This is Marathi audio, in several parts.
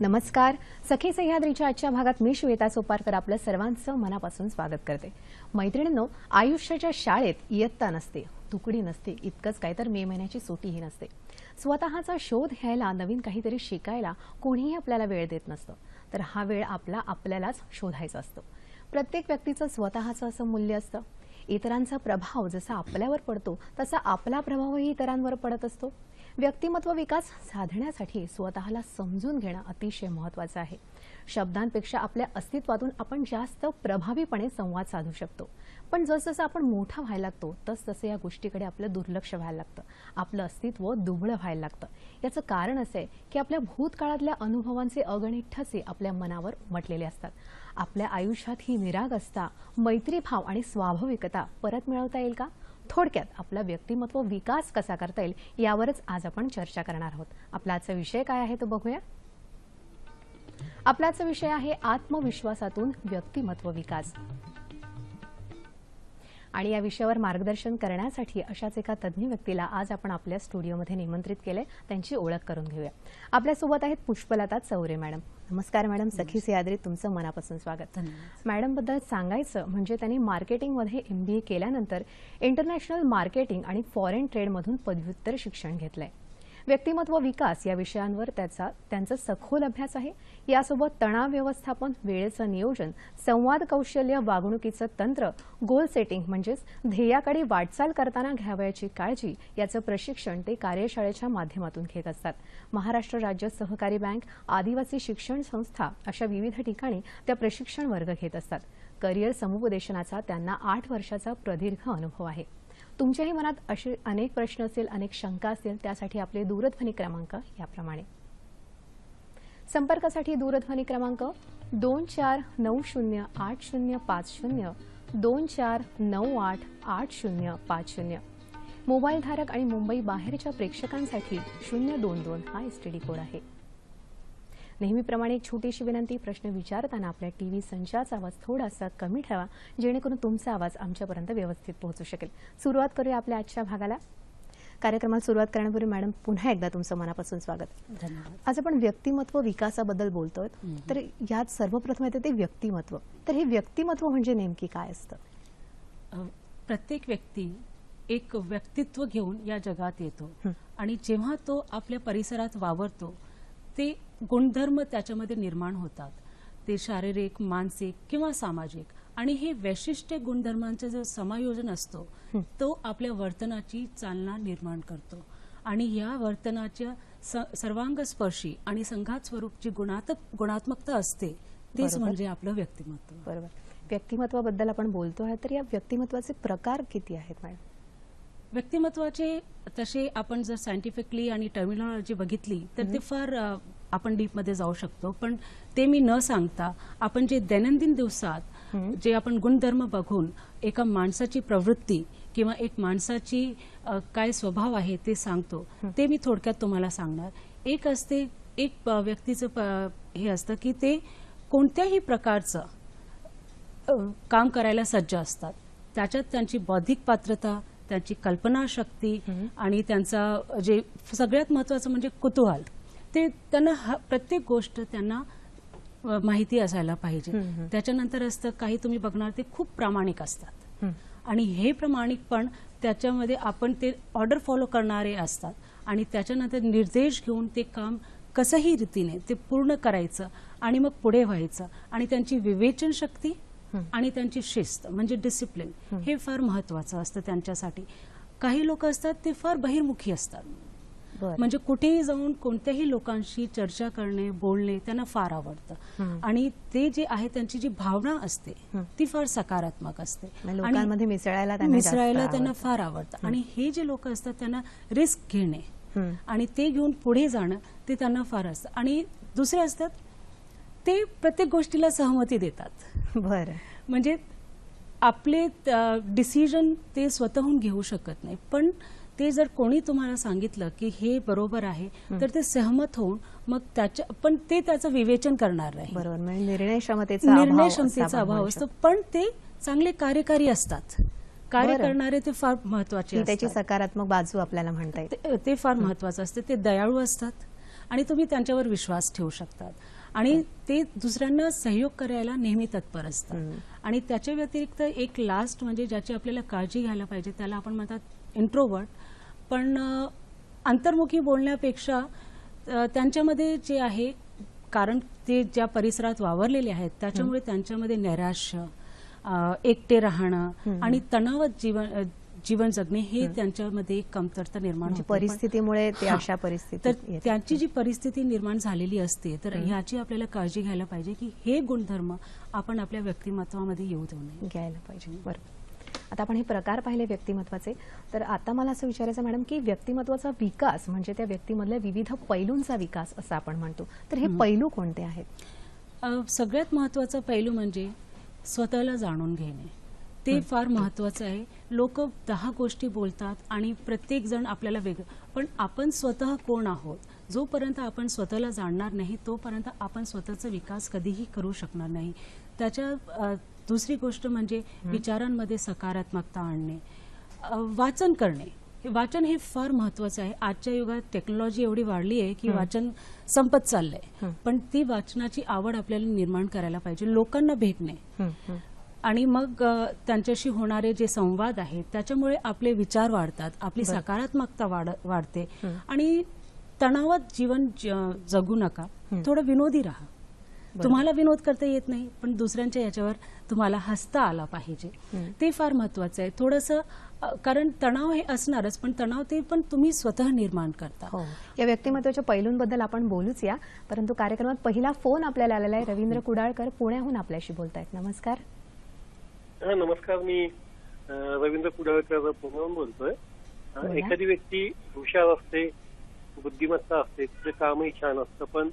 नमस्कार. सखी सह्याद्रीच्या आजच्या भागात मी श्वेता सोपारकर आपलं सर्वांचं मनापासून स्वागत करते. मैत्रिणींनो, आयुष्याच्या शाळेत इयत्ता नसते, तुकडी नसते, इतकंच काय तर मे महिन्याची सुट्टीही नसते. स्वतःचा शोध घ्यायला, नवीन काहीतरी शिकायला कोणीही आपल्याला वेळ देत नसतं. तर हा वेळ आपल्यालाच शोधायचा असतो. प्रत्येक व्यक्तीचं स्वतःचं असं मूल्य असतं. इतरांचा प्रभाव जसा आपल्यावर पडतो तसा आपला प्रभावही इतरांवर पडत असतो. व्यक्तिमत्व विकास साधण्यासाठी स्वतःला समजून घेणं अतिशय महत्त्वाचं आहे. शब्दांपेक्षा आपल्या अस्तित्वातून आपण जास्त प्रभावीपणे संवाद साधू शकतो. पण जसजसं आपण मोठा व्हायला लागतो तसतसं या गोष्टीकडे आपलं दुर्लक्ष व्हायला लागतं. आपलं अस्तित्व दुबळं व्हायला लागतं. याचं कारण असं आहे की आपल्या भूतकाळातल्या अनुभवांचे अगणित ठसे आपल्या मनावर उमटलेले असतात. आपल्या आयुष्यात ही निरागसता, मैत्रीभाव आणि स्वाभाविकता परत मिळवता येईल का? थोडक्यात आपला व्यक्तिमत्व विकास कसा करता येईल यावरच आज आपण चर्चा करणार आहोत. आपला आजचा विषय काय आहे तो बघूया. आपला आजचा विषय आहे आत्मविश्वासातून व्यक्तिमत्व विकास. आणि या विषयावर मार्गदर्शन करण्यासाठी अशाच एका तज्ञ व्यक्तीला आज आपण आपल्या स्टुडिओमध्ये निमंत्रित केले. त्यांची ओळख करून घेऊया. आपल्यासोबत आहेत पुष्पलता चौरे मॅडम. नमस्कार मॅडम. सखी सह्याद्रीत तुमचं मनापासून स्वागत. मॅडम बद्दल सांगायचं म्हणजे त्यांनी मार्केटिंगमध्ये MBA केल्यानंतर इंटरनॅशनल मार्केटिंग आणि फॉरेन ट्रेडमधून पदव्युत्तर शिक्षण घेतलंय. व्यक्तिमत्व विकास या विषयांवर त्यांचा सखोल अभ्यास आहे. यासोबत तणाव व्यवस्थापन, वेळेचं नियोजन, संवाद कौशल्य, वागणुकीचं तंत्र, गोल सेटिंग म्हणजेच ध्येयाकडे वाटचाल करताना घ्यावयाची काळजी याचं प्रशिक्षण ते कार्यशाळेच्या माध्यमातून घेत असतात. महाराष्ट्र राज्य सहकारी बँक, आदिवासी शिक्षण संस्था अशा विविध ठिकाणी त्या प्रशिक्षण वर्ग घेत असतात. करिअर समुपदेशनाचा त्यांना 8 वर्षाचा प्रदीर्घ अनुभव आहे. तुमच्याही मनात असे अनेक प्रश्न असतील, अनेक शंका असतील, त्यासाठी आपले दूरध्वनी क्रमांक याप्रमाणे. संपर्कासाठी दूरध्वनी क्रमांक 24908050, 24988050. मोबाईल धारक आणि मुंबई बाहेरच्या प्रेक्षकांसाठी 022 हा STD कोड आहे. नेहमीप्रमाणे एक छोटीशी विनंती, प्रश्न विचारताना आपल्या टीव्ही संचाचा आवाज थोडासा कमी ठेवा, जेणेकरून तुमचा आवाज आमच्यापर्यंत व्यवस्थित पोहोचू शकेल. सुरुवात करूया आपल्या आजच्या भागाला. कार्यक्रमाला सुरुवात करण्यापूर्वी मॅडम पुन्हा एकदा तुमचं मनापासून स्वागत. धन्यवाद. आज आपण व्यक्तिमत्व विकासाबद्दल बोलतोय. तर यात सर्वप्रथम येते ते व्यक्तिमत्व. तर हे व्यक्तिमत्व म्हणजे नेमकी काय असतं? प्रत्येक व्यक्ती एक व्यक्तित्व घेऊन या जगात येतो आणि जेव्हा तो आपल्या परिसरात वावरतो ते गुणधर्म त्याच्यामध्ये निर्माण होतात. ते शारीरिक, मानसिक किंवा सामाजिक, आणि हे वैशिष्ट्य गुणधर्मांचं जो समायोजन असतो तो आपल्या वर्तनाची चालना निर्माण करतो. आणि या वर्तनाच्या सर्वांगस्पर्शी आणि संघात स्वरूपची गुणात्मकता असते, तेच म्हणजे आपलं व्यक्तिमत्व. बरोबर. व्यक्तिमत्वाबद्दल आपण बोलतोय, तर या व्यक्तिमत्वाचे प्रकार किती आहेत मॅडम? व्यक्तिमत्वाचे तसे आपण जर सायंटिफिकली आणि टर्मिनॉलॉजी बघितली तर ते फार आपण डीपमध्ये जाऊ शकतो. पण ते मी न सांगता आपण जे दैनंदिन दिवसात जे आपण गुणधर्म बघून एका माणसाची प्रवृत्ती किंवा एक माणसाची काय स्वभाव आहे ते सांगतो, ते मी थोडक्यात तुम्हाला सांगणार. एक असते, एक व्यक्तीचं हे असतं की ते कोणत्याही प्रकारचं काम करायला सज्ज असतात. त्याच्यात त्यांची बौद्धिक पात्रता, त्यांची कल्पनाशक्ती आणि त्यांचा जे सगळ्यात महत्त्वाचं म्हणजे कुतूहल, ते त्यांना प्रत्येक गोष्ट त्यांना माहिती असायला पाहिजे. त्याच्यानंतर असतं काही तुम्ही बघणार ते खूप प्रामाणिक असतात आणि हे प्रामाणिकपण त्याच्यामध्ये आपण ते ऑर्डर फॉलो करणारे असतात आणि त्याच्यानंतर निर्देश घेऊन ते काम कसंही रीतीने ते पूर्ण करायचं आणि मग पुढे व्हायचं. आणि त्यांची विवेचन शक्ती आणि त्यांची शिस्त म्हणजे डिसिप्लिन हे फार महत्त्वाचं असतं त्यांच्यासाठी. काही लोक असतात ते फार बहिर्मुखी असतात, म्हणजे कुठेही जाऊन कोणत्याही लोकांशी चर्चा करणे, बोलणे त्यांना फार आवडतं आणि ते जे आहे त्यांची जी भावना असते ती फार सकारात्मक असते. लोकांमध्ये मिसळायला त्यांना फार आवडतं. आणि हे जे लोक असतात त्यांना रिस्क घेणे आणि ते घेऊन पुढे जाणं ते त्यांना फार असतं. आणि दुसरे असतात ते प्रत्येक गोष्टीला सहमती देतात. बरं. म्हणजे आपले डिसिजन ते स्वतःहून घेऊ शकत नाही, पण ते जर कोणी तुम्हाला सांगितलं की हे बरोबर आहे तर ते सहमत होऊन मग पण ते त्याचं विवेचन करणार नाही. बरोबर. म्हणजे निर्णय क्षमतेचा अभाव असतो. पण ते चांगले कार्यकारी असतात. कार्य करणारे ते फार महत्त्वाचे असतात. त्याची सकारात्मक बाजू आपल्याला म्हणता येते. ते फार महत्त्वाचं असते. ते दयाळू असतात आणि तुम्ही त्यांच्यावर विश्वास ठेवू शकतात आणि ते दुसऱ्यांना सहयोग करायला नेहमी तत्पर असतात। आणि त्याच्या व्यतिरिक्त एक लास्ट म्हणजे ज्याची आपल्याला काळजी घ्यायला पाहिजे त्याला आपण म्हणतात इंट्रोवर्ट, पण अंतर्मुखी बोलण्यापेक्षा त्यांच्यामध्ये जे आहे, कारण ते ज्या परिसरात वावरलेले आहेत त्याच्यामुळे त्यांच्यामध्ये नैराश्य, एकटे राहणं आणि तणावात जीवन जगणे हे त्यांच्यामध्ये एक कमतरता निर्माण होते। परिस्थितीमुळे ते हां. अशा परिस्थितीत तर येतात. त्यांची जी परिस्थिती निर्माण झालेली असते तर ह्याची आपल्याला काळजी घ्यायला पाहिजे की हे गुणधर्म आपण आपल्या व्यक्तिमत्वामध्ये येऊ देऊ नये। घ्यायला पाहिजे, बरोबर। आता आपण हे प्रकार पाहिले व्यक्तिमत्वाचे, तर आता मला असं विचारायचं मॅडम की व्यक्तिमत्वाचा विकास म्हणजे त्या व्यक्तीमधल्या विविध पैलूंचा विकास असं आपण म्हणतो, तर हे पैलू कोणते आहेत? सगळ्यात महत्त्वाचा पैलू म्हणजे स्वतःला जाणून घेणे, ते फार महत्त्वाचं आहे। लोक 10 गोष्टी बोलतात आणि प्रत्येक जण आपल्याला वेगळं, पण आपण स्वतः कोण आहोत जोपर्यंत आपण स्वतःला जाणणार नाही तोपर्यंत आपण स्वतःचा विकास कधीही करू शकणार नाही। त्याच्या दुसरी गोष्ट म्हणजे विचारांमध्ये सकारात्मकता आणणे, वाचन करणे। वाचन हे फार महत्त्वाचं आहे। आजच्या युगात टेक्नॉलॉजी एवढी वाढली आहे की वाचन संपत चाललंय, पण ती वाचनाची आवड आपल्याला निर्माण करायला पाहिजे। लोकांना भेटणे आणि मग त्यांच्याशी होणारे जे संवाद आहेत त्याच्यामुळे आपले विचार वाढतात, आपली सकारात्मकता वाढते आणि तणावात जीवन जगू नका, थोडं विनोदी राहा। तुम्हाला विनोद करता येत नाही पण दुसऱ्यांच्या याच्यावर तुम्हाला हसता आला पाहिजे, ते फार महत्त्वाचं आहे थोडंसं, कारण तणाव हे असणारच पण तणाव ते पण तुम्ही स्वतः निर्माण करता। हो, या व्यक्तिमत्वाच्या पैलूंबद्दल आपण बोलूच या, परंतु कार्यक्रमात पहिला फोन आपल्याला आलेला आहे। रवींद्र कुडाळकर पुण्याहून आपल्याशी बोलतायत। नमस्कार। हा नमस्कार, मी रवींद्र कुडाळकर पुण्याहून बोलतोय। एखादी व्यक्ती हुशार असते, बुद्धिमत्ता असते, तिचं कामही छान असतं, पण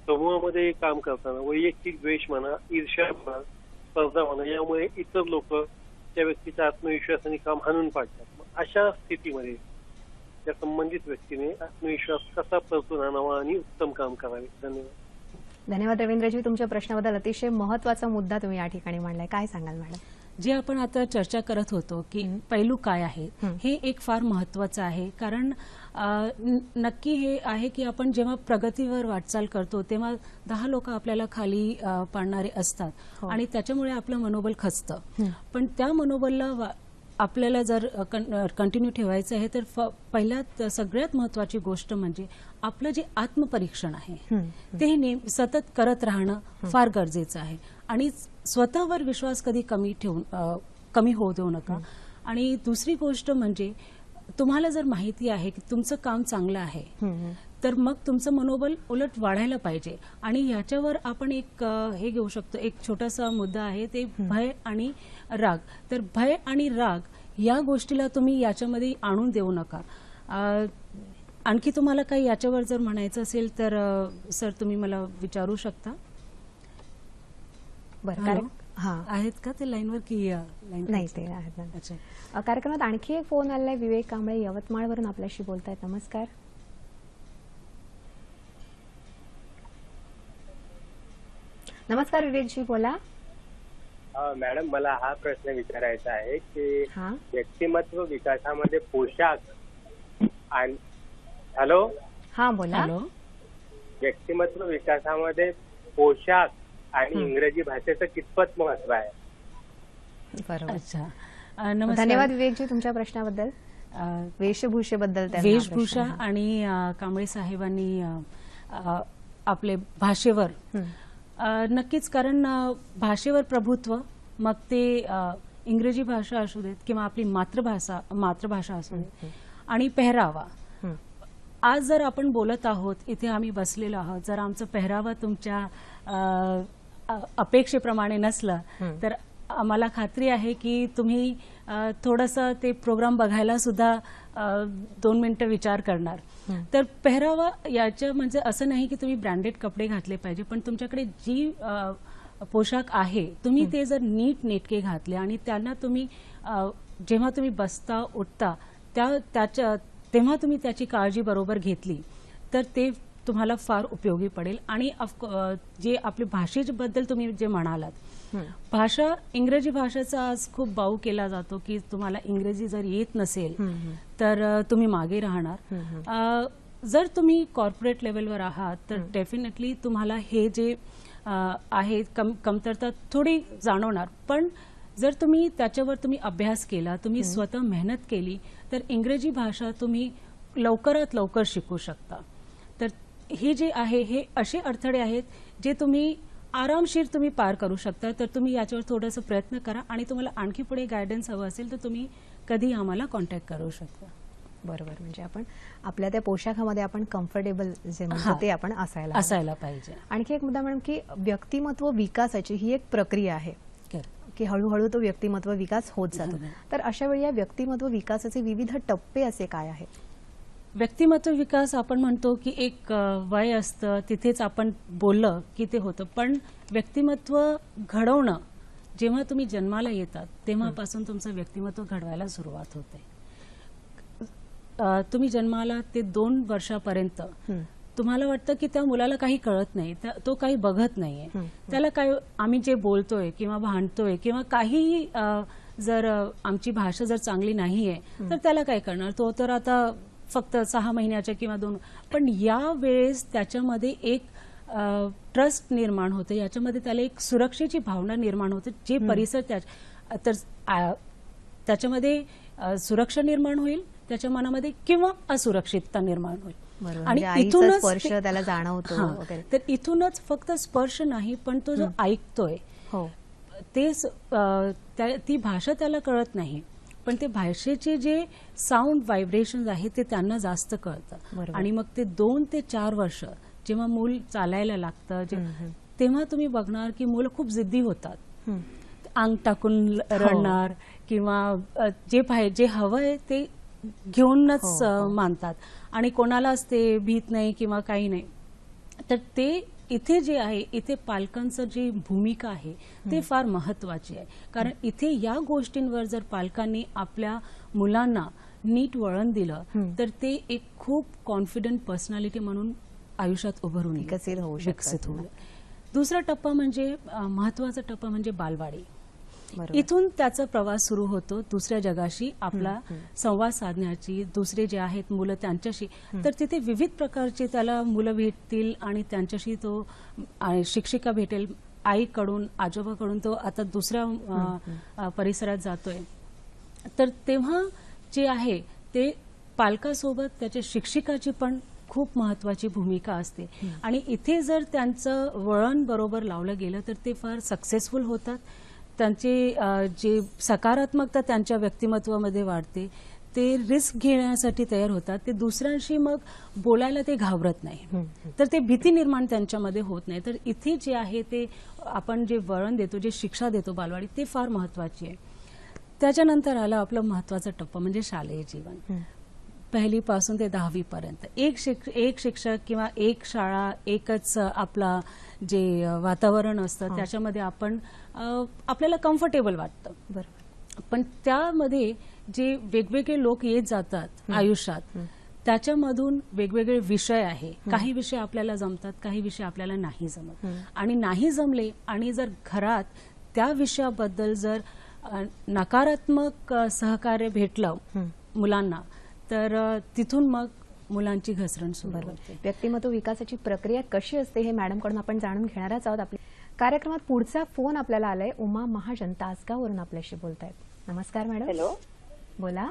समूहामध्ये काम करताना वैयक्तिक द्वेष म्हणा, ईर्ष्या म्हणा, स्पर्धा म्हणा, यामुळे इतर लोक त्या व्यक्तीचा आत्मविश्वास आणि काम हाणून पाडतात। अशा स्थितीमध्ये त्या संबंधित व्यक्तीने आत्मविश्वास कसा परतून आणावा आणि उत्तम काम करावे? धन्यवाद। धन्यवाद रवींद्रजी, तुमच्या प्रश्नाबद्दल अतिशय महत्त्वाचा मुद्दा तुम्ही या ठिकाणी मांडलाय, काय सांगाल मॅडम? जे आपण आता चर्चा करत होतो की पैलू काय आहे, हे एक फार महत्त्वाचं आहे। कारण नक्की हे आहे की आपण जेव्हा प्रगतीवर वाटचाल करतो तेव्हा 10 लोक आपल्याला खाली पाडणारे असतात आणि त्याच्यामुळे आपलं मनोबल खचतं, पण त्या मनोबलला आपल्याला जर कंटिन्यू ठेवायचं आहे तर पहिल्यात सगळ्यात महत्त्वाची गोष्ट म्हणजे आपलं जे आत्मपरीक्षण आहे ते सतत करत राहणं फार गरजेचं आहे आणि स्वतःवर विश्वास कधी कमी होऊ देऊ नका। आणि दुसरी गोष्ट म्हणजे तुम्हाला जर माहिती आहे की तुमचं काम चांगलं आहे तर मग तुमचं मनोबल उलट वाढायला पाहिजे आणि याच्यावर आपण एक हे घेऊ शकतो, एक छोटासा मुद्दा आहे ते भय आणि राग। तर भय आणि राग या गोष्टीला तुम्ही याच्यामध्ये आणून देऊ नका। आणखी तुम्हाला काही याच्यावर जर म्हणायचं असेल तर सर तुम्ही मला विचारू शकता। बरं, हां आहेत का ते लाईनवर की नाही ते आहेत ना? अच्छा, कार्यक्रमात आणखी एक फोन आलाय, विवेक कांबळे यवतमाळवरून आपल्याशी बोलतायत। नमस्कार। नमस्कार विवेकजी, बोला। मॅडम, मला हा प्रश्न विचारायचा आहे की हां व्यक्तिमत्व विकासामध्ये पोशाख आणि हॅलो हां बोला। हॅलो, व्यक्तिमत्व विकासामध्ये पोशाख आणि इंग्रजी भाषेचं कितपत महत्व आहे? बरोबर, अच्छा, नमस्कार। धन्यवाद विवेकजी तुमच्या प्रश्नाबद्दल। वेशभूषेबद्दल त्यांना वेशभूषा प्रश्न आहे। आणि कांबळे साहेबांनी आपले भाषेवर नक्कीच, कारण भाषेवर प्रभुत्व, मग ते इंग्रजी भाषा असू देत किंवा आपली मातृभाषा असू देत, आणि पेहरावा। आज जर आपण बोलत आहोत, इथे आम्ही बसलेलो आहोत, जर आमचं पेहरावा तुमच्या अपेक्षेप्रमाणे नसलं तर आम्हाला खात्री आहे की तुम्ही थोडंसं ते प्रोग्राम बघायला सुद्धा 2 मिनिटं विचार करणार। तर पेहरावा याच्या म्हणजे असं नाही की तुम्ही ब्रँडेड कपडे घातले पाहिजे, पण तुमच्याकडे जी पोशाख आहे तुम्ही ते जर नीट नेटके घातले आणि त्यांना तुम्ही जेव्हा तुम्ही बसता उठता तेव्हा तुम्ही त्याची काळजी बरोबर घेतली तर ते तुम्हाला फार उपयोगी पडेल। आणि जे आपली भाषेबद्दल तुम्ही जे म्हणालात, भाषा, इंग्रजी भाषेचा आज खूप बाऊ केला जातो की तुम्हाला इंग्रजी जर येत नसेल तर तुम्ही मागे राहणार। जर तुम्ही कॉर्पोरेट लेवलवर आहात तर डेफिनेटली तुम्हाला हे जे आहे कमतरता थोडी जाणवणार. पण जर तुम्ही त्याच्यावर अभ्यास केला, तुम्ही स्वतः मेहनत केली, तर इंग्रजी भाषा तुम्ही लवकरात लवकर शिकू शकता. तर हे जे आहे हे असे अडथळे आहेत जे तुम्ही आरामशीर तुम्ही पार करू शकता. तर तुम्ही याच्यावर थोडासा प्रयत्न करा आणि तुम्हाला आणखी पुढे गायडन्स हवं असेल तर तुम्ही कधी आम्हाला कॉन्टॅक्ट करू शकता. बरोबर, म्हणजे आपण आपल्या त्या पोशाखामध्ये आपण कम्फर्टेबल जे म्हणतो ते आपण असायला पाहिजे. आणखी एक मुद्दा मॅडम की व्यक्तिमत्व विकासाची ही एक प्रक्रिया आहे की हळूहळू तो व्यक्तिमत्व विकास होत जातो. तर अशा वेळी या व्यक्तिमत्व विकासाचे विविध टप्पे असे काय आहेत? व्यक्तिमत्व विकास आपण म्हणतो की एक वय असतं, तिथेच आपण बोललं की ते होतं. पण व्यक्तिमत्व घडवणं जेव्हा तुम्ही जन्माला येतात तेव्हापासून तुमचं व्यक्तिमत्व घडवायला सुरुवात होते. तुम्ही जन्माला ते 2 वर्षापर्यंत तुम्हाला वाटतं की त्या मुलाला काही कळत नाही, तो काही बघत नाहीये, त्याला काय आम्ही जे बोलतोय किंवा भांडतोय किंवा काही जर आमची भाषा जर चांगली नाहीये तर त्याला काय करणार, तो तर आता फक्त 6 महिन्याच्या किंवा 2. पण या वेळेस त्याच्यामध्ये एक ट्रस्ट निर्माण होते, याच्यामध्ये त्याला एक सुरक्षेची भावना निर्माण होते. जे परिसर त्याच्यामध्ये सुरक्षा निर्माण होईल त्याच्या मनामध्ये किंवा असुरक्षितता निर्माण होईल. आणि इथूनच स्पर्श त्याला जाणवतो वगैरे. तर इथूनच फक्त स्पर्श नाही पण तो जो ऐकतोय ती भाषा त्याला कळत नाही, पण ते भाषेचे जे साऊंड व्हायब्रेशन आहे ते त्यांना जास्त कळतं. आणि मग ते 2 ते 4 वर्ष जेव्हा मूल चालायला लागतं तेव्हा तुम्ही बघणार की मुलं खूप जिद्दी होतात, अंग टाकून रडणार किंवा जे हवंय ते घेऊनच मानतात आणि कोणालाच ते भीत नाही किंवा काही नाही. तर ते इथे जे आहे इथे पालकांचं जी भूमिका आहे ते फार महत्वाची आहे. कारण इथे या गोष्टींवर जर पालकांनी आपल्या मुलांना नीट वळण दिलं तर ते एक खूप कॉन्फिडंट पर्सनॅलिटी म्हणून आयुष्यात उभरून विकसित होईल. दुसरा टप्पा म्हणजे महत्वाचा टप्पा म्हणजे बालवाडी. इथून त्याचा प्रवास सुरू होतो दुसऱ्या जगाशी आपला संवाद साधण्याची. दुसरे जे आहेत मुलं त्यांच्याशी, तर तिथे विविध प्रकारचे त्याला मुलं भेटतील आणि त्यांच्याशी तो शिक्षिका भेटेल, आईकडून आजोबाकडून तो आता दुसऱ्या परिसरात जातोय. तर तेव्हा जे आहे ते पालकासोबत त्याच्या शिक्षिकाची पण खूप महत्वाची भूमिका असते. आणि इथे जर त्यांचं वळण बरोबर लावलं गेलं तर ते फार सक्सेसफुल होतात. त्यांचे जे सकारात्मकता त्यांच्या व्यक्तिमत्वामध्ये वाढते, ते रिस्क घेण्यासाठी तयार होतात, ते दुसऱ्यांशी मग बोलायला ते घाबरत नाही, तर ते भीती निर्माण त्यांच्यामध्ये होत नाही. तर इथे जे आहे ते आपण जे वळण देतो, जे शिक्षा देतो बालवाडी, ते फार महत्वाची आहे. त्याच्यानंतर आलं आपलं महत्वाचा टप्पा म्हणजे शालेय जीवन. 1ली पासून ते 10वी पर्यंत एक शिक्षक किंवा एक शाळा, एकच आपला जे वातावरण असतं त्याच्यामध्ये आपण आपल्याला कम्फर्टेबल वाटतं. बरोबर. पण त्यामध्ये जे वेगवेगळे लोक येत जातात आयुष्यात, त्याच्यामधून वेगवेगळे विषय आहे. काही विषय आपल्याला जमतात, काही विषय आपल्याला नाही जमत. आणि नाही जमले आणि जर घरात त्या विषयाबद्दल जर नकारात्मक सहकार्य भेटलं मुलांना तर तिथून मग मुलांची घसरण सुरू होते. व्यक्तिमत्व विकासाची प्रक्रिया कशी असते हे मॅडमकडून आपण जाणून घेणारच आहोत. आपल्या कार्यक्रमात पुढचा फोन आपल्याला आलाय. उमा महाजन तासगाववरून आपल्याशी बोलतायत. नमस्कार मॅडम. हॅलो, बोला.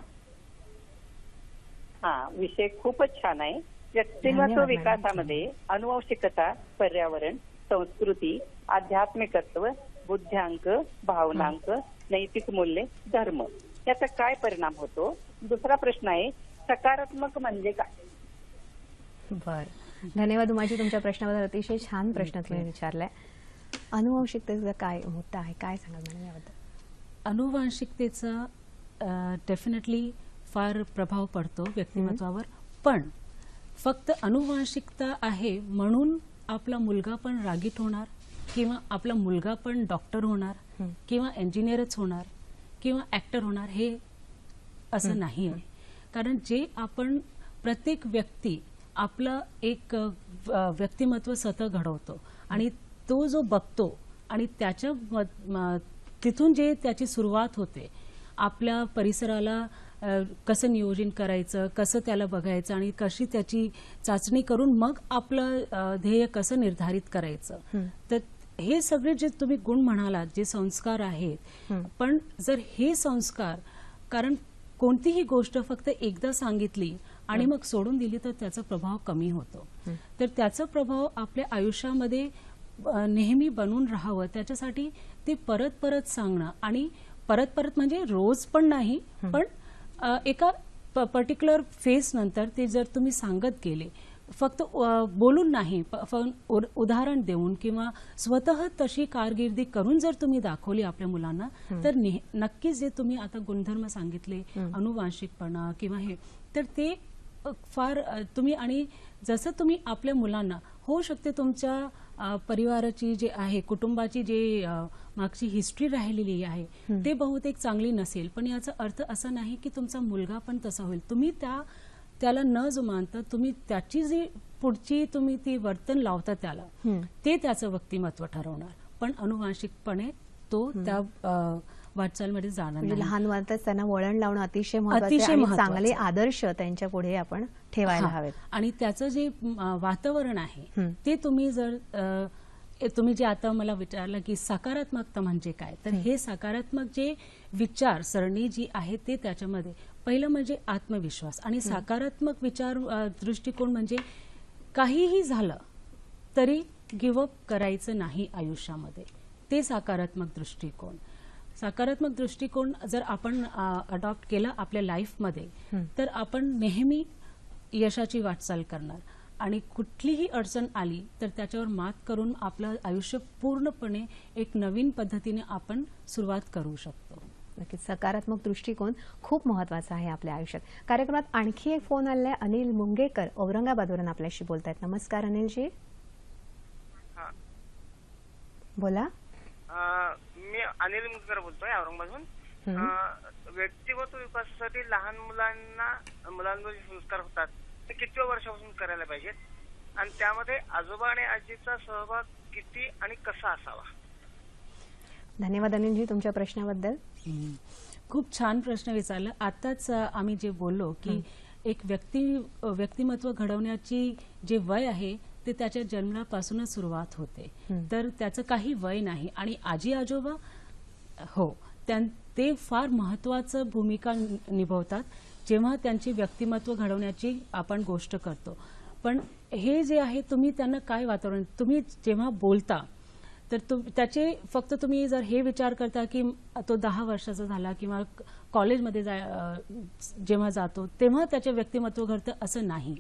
विषय खूपच छान आहे. व्यक्तिमत्व विकासामध्ये अनुवंशिकता, पर्यावरण, संस्कृती, आध्यात्मिकत्व, बुद्ध्यांक, भावनांक, नैतिक मूल्ये, धर्म याचा काय परिणाम होतो? दुसरा प्रश्न आहे, सकारात्मक म्हणजे काय? बर, धन्यवाद उमाजी, तुमच्या प्रश्नाबद्दल. अतिशय छान प्रश्न तुम्ही विचारलाय. अनुवंशिकतेचा काय मुद्दा आहे, काय सांगाल मॅडम याबद्दल? अनुवंशिकतेचा डेफिनेटली फार प्रभाव पडतो व्यक्तिमत्वावर. पण फक्त अनुवंशिकता आहे म्हणून आपला मुलगा पण रागीट होणार किंवा आपला मुलगा पण डॉक्टर होणार किंवा इंजिनियरच होणार किंवा ऍक्टर होणार हे असं नाही आहे. कारण जे आपण प्रत्येक व्यक्ती आपलं एक व्यक्तिमत्व स्वतः घडवतो आणि तो जो बघतो आणि त्याच्या तिथून जे त्याची सुरुवात होते, आपल्या परिसराला कसं नियोजन करायचं, कसं त्याला बघायचं आणि कशी त्याची चाचणी करून मग आपलं ध्येय कसं निर्धारित करायचं. तर हे सगळे जे तुम्ही गुण म्हणालात, जे संस्कार आहेत, पण जर हे संस्कार, कारण कोणतीही गोष्ट फक्त एकदा सांगितली आणि मग सोडून दिली तर त्याचा प्रभाव कमी होतो. तर त्याचा प्रभाव आपल्या आयुष्यामध्ये नेहमी बनून राहावं, त्याच्यासाठी ते परत परत सांगणं, आणि परत परत म्हणजे रोज पण नाही, पण एका पर्टिक्युलर फेज नंतर ते जर तुम्ही सांगत गेले, फक्त बोलून नाही, उदाहरण देऊन किंवा स्वतः तशी कारकिर्दी करून जर तुम्ही दाखवली आपल्या मुलांना, तर नक्कीच जे तुम्ही आता गुणधर्म सांगितले, अनुवांशिकपणा किंवा हे, तर ते फार तुम्ही, आणि जसं तुम्ही आपल्या मुलांना, होऊ शकते तुमच्या परिवाराची जे आहे, कुटुंबाची जे मागची हिस्ट्री राहिलेली आहे ते बहुतेक चांगली नसेल, पण याचा अर्थ असा नाही की तुमचा मुलगा पण तसा होईल. तुम्ही त्याला न जुमानता तुम्ही त्याची जी पुढची तुम्ही ती वर्तन लावता त्याला, ते त्याचं व्यक्तिमत्व ठरवणार. पण अनुवांशिकपणे तो त्या वाटचालमध्ये जाणार म्हणजे नाही. लहान वयातच त्यांना वळण लावणं अतिशय महत्त्वाचं आहे आणि चांगले आदर्श त्यांच्या पुढे आपण ठेवायला हवेत. आणि त्याचं जे वातावरण आहे ते तुम्ही जर तुम्ही जे आता मला विचारलं की सकारात्मकता म्हणजे काय, तर हे सकारात्मक जे विचार सरणी जी आहे ते त्याच्यामध्ये पहिलं म्हणजे आत्मविश्वास. आणि सकारात्मक विचार दृष्टिकोन म्हणजे काहीही झालं तरी गिव्हअप करायचं नाही आयुष्यामध्ये, ते सकारात्मक दृष्टिकोन. सकारात्मक दृष्टिकोन जर आपण अडॉप्ट केला आपल्या लाईफमध्ये, तर आपण नेहमी यशाची वाटचाल करणार, आणि कुठलीही अडचण आली तर त्याच्यावर मात करून आपलं आयुष्य पूर्णपणे एक नवीन पद्धतीने आपण सुरुवात करू शकतो. नक्कीच सकारात्मक दृष्टिकोन खूप महत्वाचा आहे आपल्या आयुष्यात. कार्यक्रमात आणखी एक फोन आलाय. अनिल मुंगेकर औरंगाबादवरून आपल्याशी बोलतायत. नमस्कार अनिलजी, बोला. मी अनिल मुंगेकर बोलतोय औरंगाबादहून. व्यक्तिमत्व विकासासाठी लहान मुलांवर संस्कार होतात ते कितव्या वर्षापासून करायला पाहिजेत, आणि त्यामध्ये आजोबा आणि आजीचा सहभाग किती आणि कसा असावा? धन्यवाद अनिलजी तुमच्या प्रश्नाबद्दल. खूप छान प्रश्न विचारला. आताच आम्ही जे बोललो की एक व्यक्तिमत्व घडवण्याची जे वय आहे ते त्याच्या जन्मापासूनच सुरुवात होते, तर त्याचं काही वय नाही. आणि आजी आजोबा हो ते फार महत्वाचं भूमिका निभावतात जेव्हा त्यांची व्यक्तिमत्व घडवण्याची आपण गोष्ट करतो. पण हे जे आहे तुम्ही त्यांना काय वातावरण, तुम्ही जेव्हा बोलता तर त्याचे फक्त तुम्ही जर हे विचार करता की तो 10 वर्षाचा झाला किंवा कॉलेजमध्ये जेव्हा जातो तेव्हा त्याचे व्यक्तिमत्व घडतं असं नाही.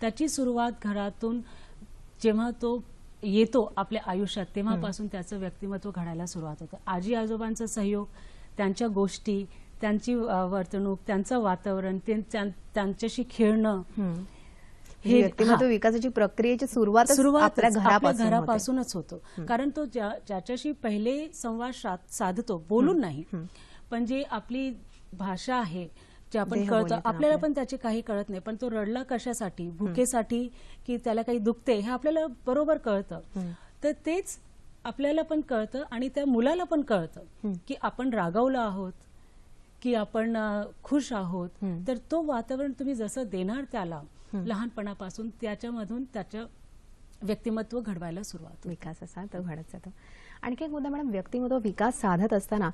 त्याची सुरुवात घरातून जेव्हा तो येतो आपल्या आयुष्यात तेव्हापासून त्याचं व्यक्तिमत्व घडायला सुरुवात होतं. आजी आजोबांचा सहयोग, त्यांच्या गोष्टी, त्यांची वर्तणूक, त्यांचं वातावरण, त्यांच्याशी खेळणं, हे व्यक्तिमत्व विकासाची प्रक्रियेची सुरुवात आपल्या घरापासूनच होतो. कारण तो ज्याच्याशी पहिले संवाद साधतो, बोलून नाही, पण जे आपली भाषा आहे जे आपण कळतं, आपल्याला पण त्याचे काही कळत नाही, पण तो रडला कशासाठी, भुकेसाठी की त्याला काही दुखते हे आपल्याला बरोबर कळतं. तर तेच आपल्याला पण कळतं आणि त्या मुलाला पण कळतं की आपण रागावलो आहोत की आपण खुश आहोत. तर तो वातावरण तुम्ही जसं देणार त्याला लहानपणापासून, त्याच्यामधून त्याच्या व्यक्तिमत्व घडवायला सुरुवात, विकास असा तो घडत जातो. आणखी एक मुद्दा मॅडम, व्यक्तिमत्व विकास साधत असताना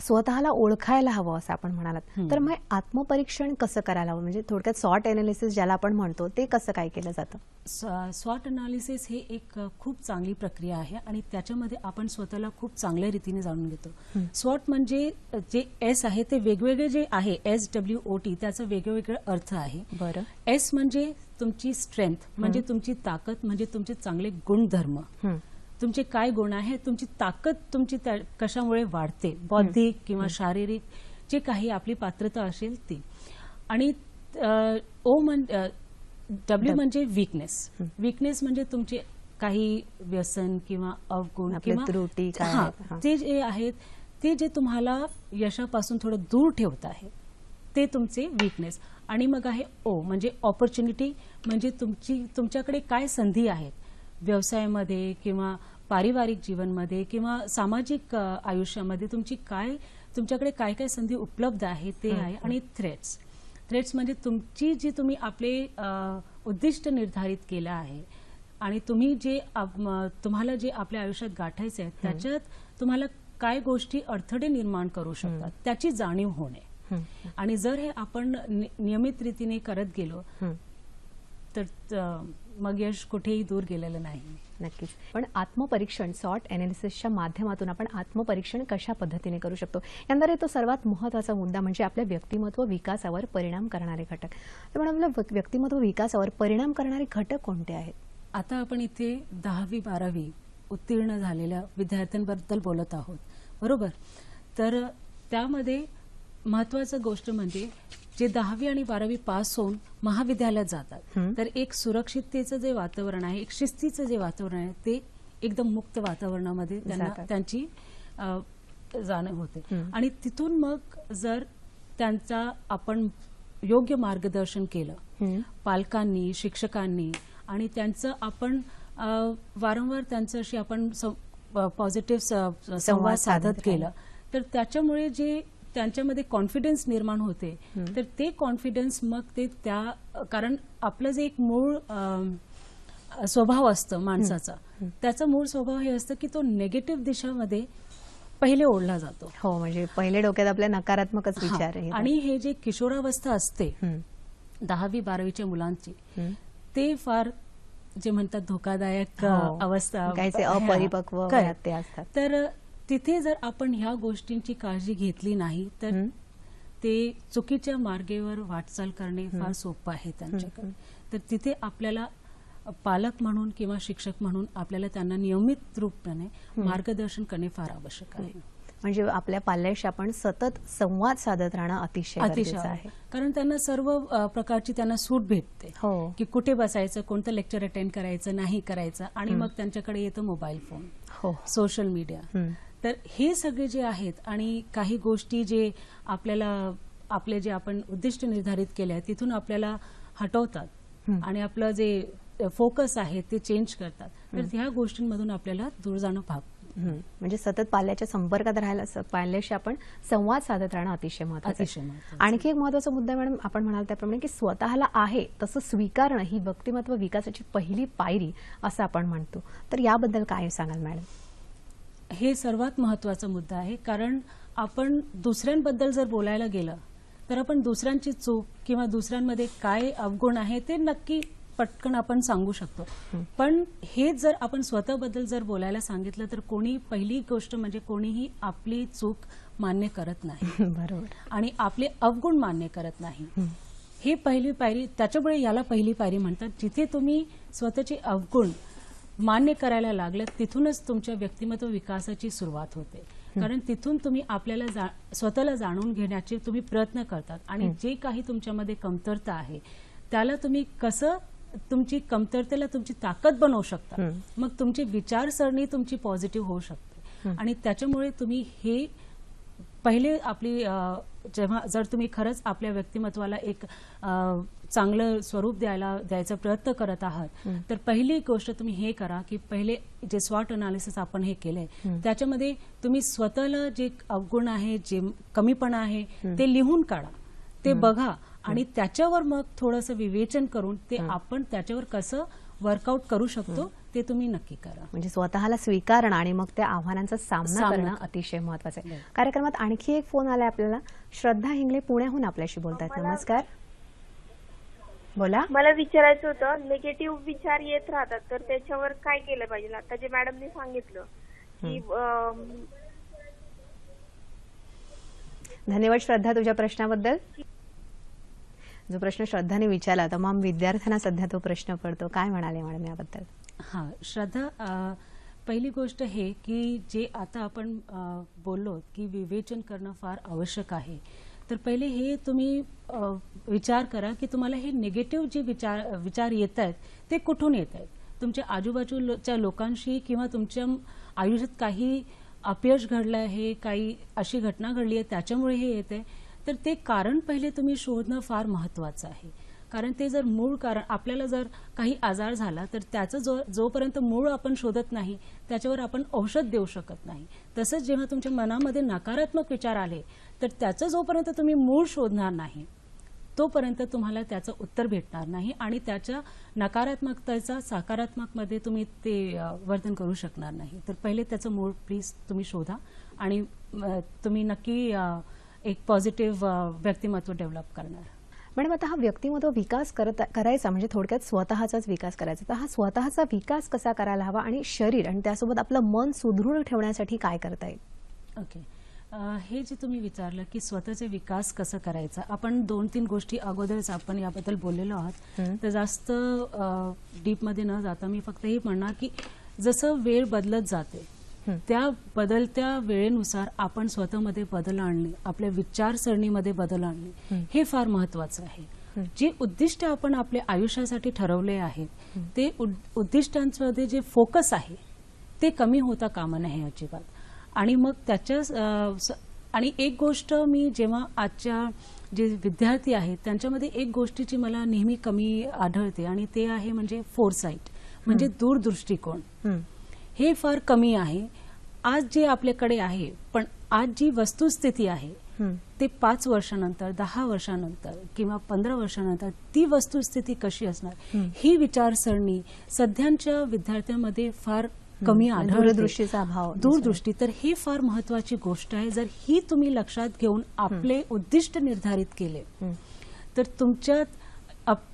स्वतःला ओळखायला हवं असं आपण म्हणालात, तर मग आत्मपरीक्षण कसं करायला हवं, म्हणजे थोडक्यात सॉट एनालिसिस ज्याला आपण म्हणतो ते कसं काय केलं जातं? स्वॉट अनालिसिस हे एक खूप चांगली प्रक्रिया आहे आणि त्याच्यामध्ये आपण स्वतःला खूप चांगल्या रीतीने जाणून घेतो. स्वॉट म्हणजे जे एस आहे ते वेगवेगळे जे आहे, SWOT, त्याचा वेगवेगळे अर्थ आहे. बरं. एस म्हणजे तुमची स्ट्रेंथ, म्हणजे तुमची ताकद, म्हणजे तुमचे चांगले गुणधर्म, तुमचे काय गुण आहे, तुमची ताकद तुमची कशामुळे वाढते, बौद्धिक किंवा शारीरिक जे काही आपली पात्रता असेल ती. आणि W म्हणजे वीकनेस. वीकनेस म्हणजे तुमचे काही व्यसन किंवा अवगुण किंवा त्रुटी ते जे आहेत ते जे तुम्हाला यशापासून थोडं दूर ठेवत आहे ते तुमचे वीकनेस. आणि मग आहे O म्हणजे ऑपॉर्च्युनिटी, म्हणजे तुमच्याकडे काय संधी आहेत व्यवसायामध्ये किंवा पारिवारिक जीवनमध्ये किंवा सामाजिक आयुष्यामध्ये, तुमची काय तुमच्याकडे काय काय संधी उपलब्ध आहे ते आहे. आणि थ्रेट्स म्हणजे तुमची जी तुम्ही आपले उद्दिष्ट निर्धारित केलं आहे आणि तुम्ही जे तुम्हाला जे आपल्या आयुष्यात गाठायचे आहे त्याच्यात तुम्हाला काय गोष्टी अडथळे निर्माण करू शकतात त्याची जाणीव होणे. आणि जर हे आपण नियमित रीतीने करत गेलो तर मग यश कुठेही दूर गेलेलं नाही. नक्कीच. पण आत्मपरीक्षण सॉर्ट एनालिसिसच्या माध्यमातून आपण आत्मपरीक्षण कशा पद्धतीने करू शकतो यानंतर येतो सर्वात महत्त्वाचा मुद्दा म्हणजे आपल्या व्यक्तिमत्व विकासावर परिणाम करणारे घटक. तर मॅडम आपल्या व्यक्तिमत्व विकासावर परिणाम करणारे घटक कोणते आहेत? आता आपण इथे 10वी 12वी उत्तीर्ण झालेल्या विद्यार्थ्यांबद्दल बोलत आहोत, बरोबर? तर त्यामध्ये महत्वाचं गोष्ट म्हणजे जे 10वी आणि 12वी पास होऊन महाविद्यालयात जातात तर एक सुरक्षिततेचं जे वातावरण आहे, एक शिस्तीचं जे वातावरण आहे ते एकदम मुक्त वातावरणामध्ये त्यांची जाणीव होते. आणि तिथून मग जर त्यांचा आपण योग्य मार्गदर्शन केलं पालकांनी, शिक्षकांनी आणि त्यांचं आपण वारंवार त्यांच्याशी आपण पॉझिटिव्ह संवाद साधत गेलं तर त्याच्यामुळे जे त्यांच्यामध्ये कॉन्फिडन्स निर्माण होते तर ते कॉन्फिडन्स मग ते कारण आपलं जे एक मूळ स्वभाव असतं माणसाचा त्याचा मूळ स्वभाव हे असतं की तो निगेटिव्ह दिशामध्ये पहिले ओढला जातो. हो, म्हणजे पहिले डोक्यात आपल्या नकारात्मकच विचार आहे. आणि हे जे किशोरावस्था असते 10वी 12वीच्या मुलांची ते फार जे म्हणतात धोकादायक अवस्था, अपरिपक्व ते असतात. तर तिथे जर आपण ह्या गोष्टींची काळजी घेतली नाही तर ते चुकीच्या मार्गावर वाटचाल करणे फार सोपं आहे त्यांच्याकडे. तर तिथे आपल्याला पालक म्हणून किंवा शिक्षक म्हणून आपल्याला त्यांना नियमित रूपाने मार्गदर्शन करणे फार आवश्यक आहे. म्हणजे आपल्या पाल्याशी आपण सतत संवाद साधत राहणं अतिशय गरजेचं आहे. कारण त्यांना सर्व प्रकारची त्यांना सूट भेटते की कुठे बसायचं, कोणतं लेक्चर अटेंड करायचं, नाही करायचं. आणि मग त्यांच्याकडे येतं मोबाईल फोन, सोशल मीडिया. तर हे सगळे जे आहेत आणि काही गोष्टी जे आपल्याला आपले जे आपण उद्दिष्ट निर्धारित केले आहेत तिथून आपल्याला हटवतात आणि आपलं जे फोकस आहे ते चेंज करतात. तर ह्या गोष्टींमधून आपल्याला दूर जाणं भाग. म्हणजे सतत पाल्याच्या संपर्कात राहायला, पाल्याशी आपण संवाद साधत राहणं अतिशय महत्त्वाचं आहे. आणखी एक महत्त्वाचा मुद्दा मॅडम आपण म्हणाल त्याप्रमाणे की स्वतःला आहे तसं स्वीकारणं ही व्यक्तिमत्व विकासाची पहिली पायरी असं आपण म्हणतो. तर याबद्दल काय सांगाल मॅडम? हे सर्वात महत्त्वाचा मुद्दा आहे. कारण आपण दुसऱ्यांबद्दल जर बोलायला गेलं तर आपण दुसऱ्यांची चूक किंवा दुसऱ्यांमध्ये काय अवगुण आहे ते नक्की पटकन आपण सांगू शकतो. पण हे जर आपण स्वतःबद्दल जर बोलायला सांगितलं तर कोणी पहिली गोष्ट म्हणजे कोणीही आपली चूक मान्य करत नाही बरोबर. आणि आपले अवगुण मान्य करत नाही. ही पहिली पायरी, त्याच्यामुळे याला पहिली पायरी म्हणतात. जिथे तुम्ही स्वतःचे अवगुण मान्य करायला लागलं तिथूनच तुमच्या व्यक्तिमत्व विकासाची सुरुवात होते. कारण तिथून तुम्ही आपल्याला स्वतःला जाणून घेण्याचे तुम्ही प्रयत्न करतात आणि जे काही तुमच्यामध्ये कमतरता आहे त्याला तुम्ही कसं तुमची कमतरतेला तुमची ताकद बनवू शकता. मग तुमची विचारसरणी तुमची पॉझिटिव्ह होऊ शकते आणि त्याच्यामुळे तुम्ही हे पहिले आपली जेव्हा जर तुम्ही खरंच आपल्या व्यक्तिमत्वाला एक चांगलं स्वरूप द्यायचा प्रयत्न करत आहात तर पहिली गोष्ट तुम्ही हे करा की पहिले जे स्वॉट अनालिसिस आपण हे केलंय त्याच्यामध्ये तुम्ही स्वतःला जे अवगुण आहे, जे कमीपणा आहे ते लिहून काढा, ते बघा आणि त्याच्यावर मग थोडंसं विवेचन करून ते आपण त्याच्यावर कसं वर्कआउट करू शकतो ते तुम्ही नक्की करा. म्हणजे स्वतःला स्वीकारणं आणि मग त्या आव्हानांचा सामना करणं अतिशय महत्त्वाचं आहे. कार्यक्रमात आणखी एक फोन आलाय आपल्याला. श्रद्धा हिंगले पुण्याहून आपल्याशी बोलतायत. नमस्कार, बोला. मला विचारायचं होतं, निगेटिव्ह विचार येत राहतात तर त्याच्यावर काय केलं पाहिजे? आता जे मॅडमने सांगितलं की धन्यवाद श्रद्धा तुझ्या प्रश्नाबद्दल. जो प्रश्न श्रद्धाने विचारला तमाम विद्यार्थ्यांना सध्या तो प्रश्न पडतो. काय म्हणाले मॅडम याबद्दल? हा श्रद्धा, पहिली गोष्ट हे की जे आता आपण बोललो की विवेचन करणं फार आवश्यक आहे. तर पहिले हे तुम्ही विचार करा की तुम्हाला हे निगेटिव्ह जे विचार येत आहेत ते कुठून येत आहेत. तुमच्या आजूबाजूच्या लोकांशी किंवा तुमच्या आयुष्यात काही अपयश घडलं आहे, काही अशी घटना घडली आहे त्याच्यामुळे हे येते. तर ते कारण पहिले तुम्ही शोधणं फार महत्वाचं आहे. कारण ते जर मूळ कारण आपल्याला जर काही आजार झाला तर त्याचं जोपर्यंत मूळ आपण शोधत नाही त्याच्यावर आपण औषध देऊ शकत नाही. तसंच जेव्हा तुमच्या मनामध्ये नकारात्मक विचार आले तर त्याचं जोपर्यंत तुम्ही मूळ शोधणार नाही तोपर्यंत तुम्हाला त्याचं उत्तर भेटणार नाही आणि त्याच्या नकारात्मकतेचा सकारात्मकमध्ये तुम्ही ते वर्तन करू शकणार नाही. तर पहिले त्याचं मूळ प्लीज तुम्ही शोधा आणि तुम्ही नक्की एक पॉझिटिव्ह व्यक्तिमत्व डेव्हलप करणार. मॅडम, आता हा व्यक्तिमत्व विकास करायचा म्हणजे थोडक्यात स्वतःचाच विकास करायचा, तर हा स्वतःचा विकास कसा करायला हवा आणि शरीर आणि त्यासोबत आपलं मन सुदृढ ठेवण्यासाठी काय करता येईल? ओके, हे जे तुम्ही विचारलं की स्वतःचा विकास कसं करायचा, आपण 2-3 गोष्टी अगोदरच आपण याबद्दल बोललेलो आहोत. तर जास्त डीपमध्ये न जाता मी फक्त हे म्हणणार की जसं वेळ बदलत जाते त्या बदलत्या वेळेनुसार आपण स्वतःमध्ये बदल आणणे, आपल्या विचारसरणीमध्ये बदल आणणे हे फार महत्वाचं आहे. जे उद्दिष्ट आपण आपल्या आयुष्यासाठी ठरवले आहेत ते उद्दिष्टांमध्ये जे फोकस आहे ते कमी होता कामा नये अजिबात. आणि मग त्याच्या आणि एक गोष्ट मी जेव्हा आजच्या जे विद्यार्थी आहेत त्यांच्यामध्ये एक गोष्टीची मला नेहमी कमी आढळते आणि ते आहे म्हणजे फोरसाईट, म्हणजे दूरदृष्टिकोन. हे फार कमी आहे आज जे आपल्याकडे आहे. पण आज जी वस्तुस्थिती आहे ते 5 वर्षानंतर 10 वर्षानंतर किंवा 15 वर्षानंतर ती वस्तुस्थिती कशी असणार ही विचारसरणी सध्याच्या विद्यार्थ्यांमध्ये फार कमी आढळते. दूरदृष्टीचा अभाव, दूरदृष्टी. तर ही फार महत्वाची गोष्ट आहे. जर ही तुम्ही लक्षात घेऊन आपले उद्दिष्ट निर्धारित केले तर तुमच्यात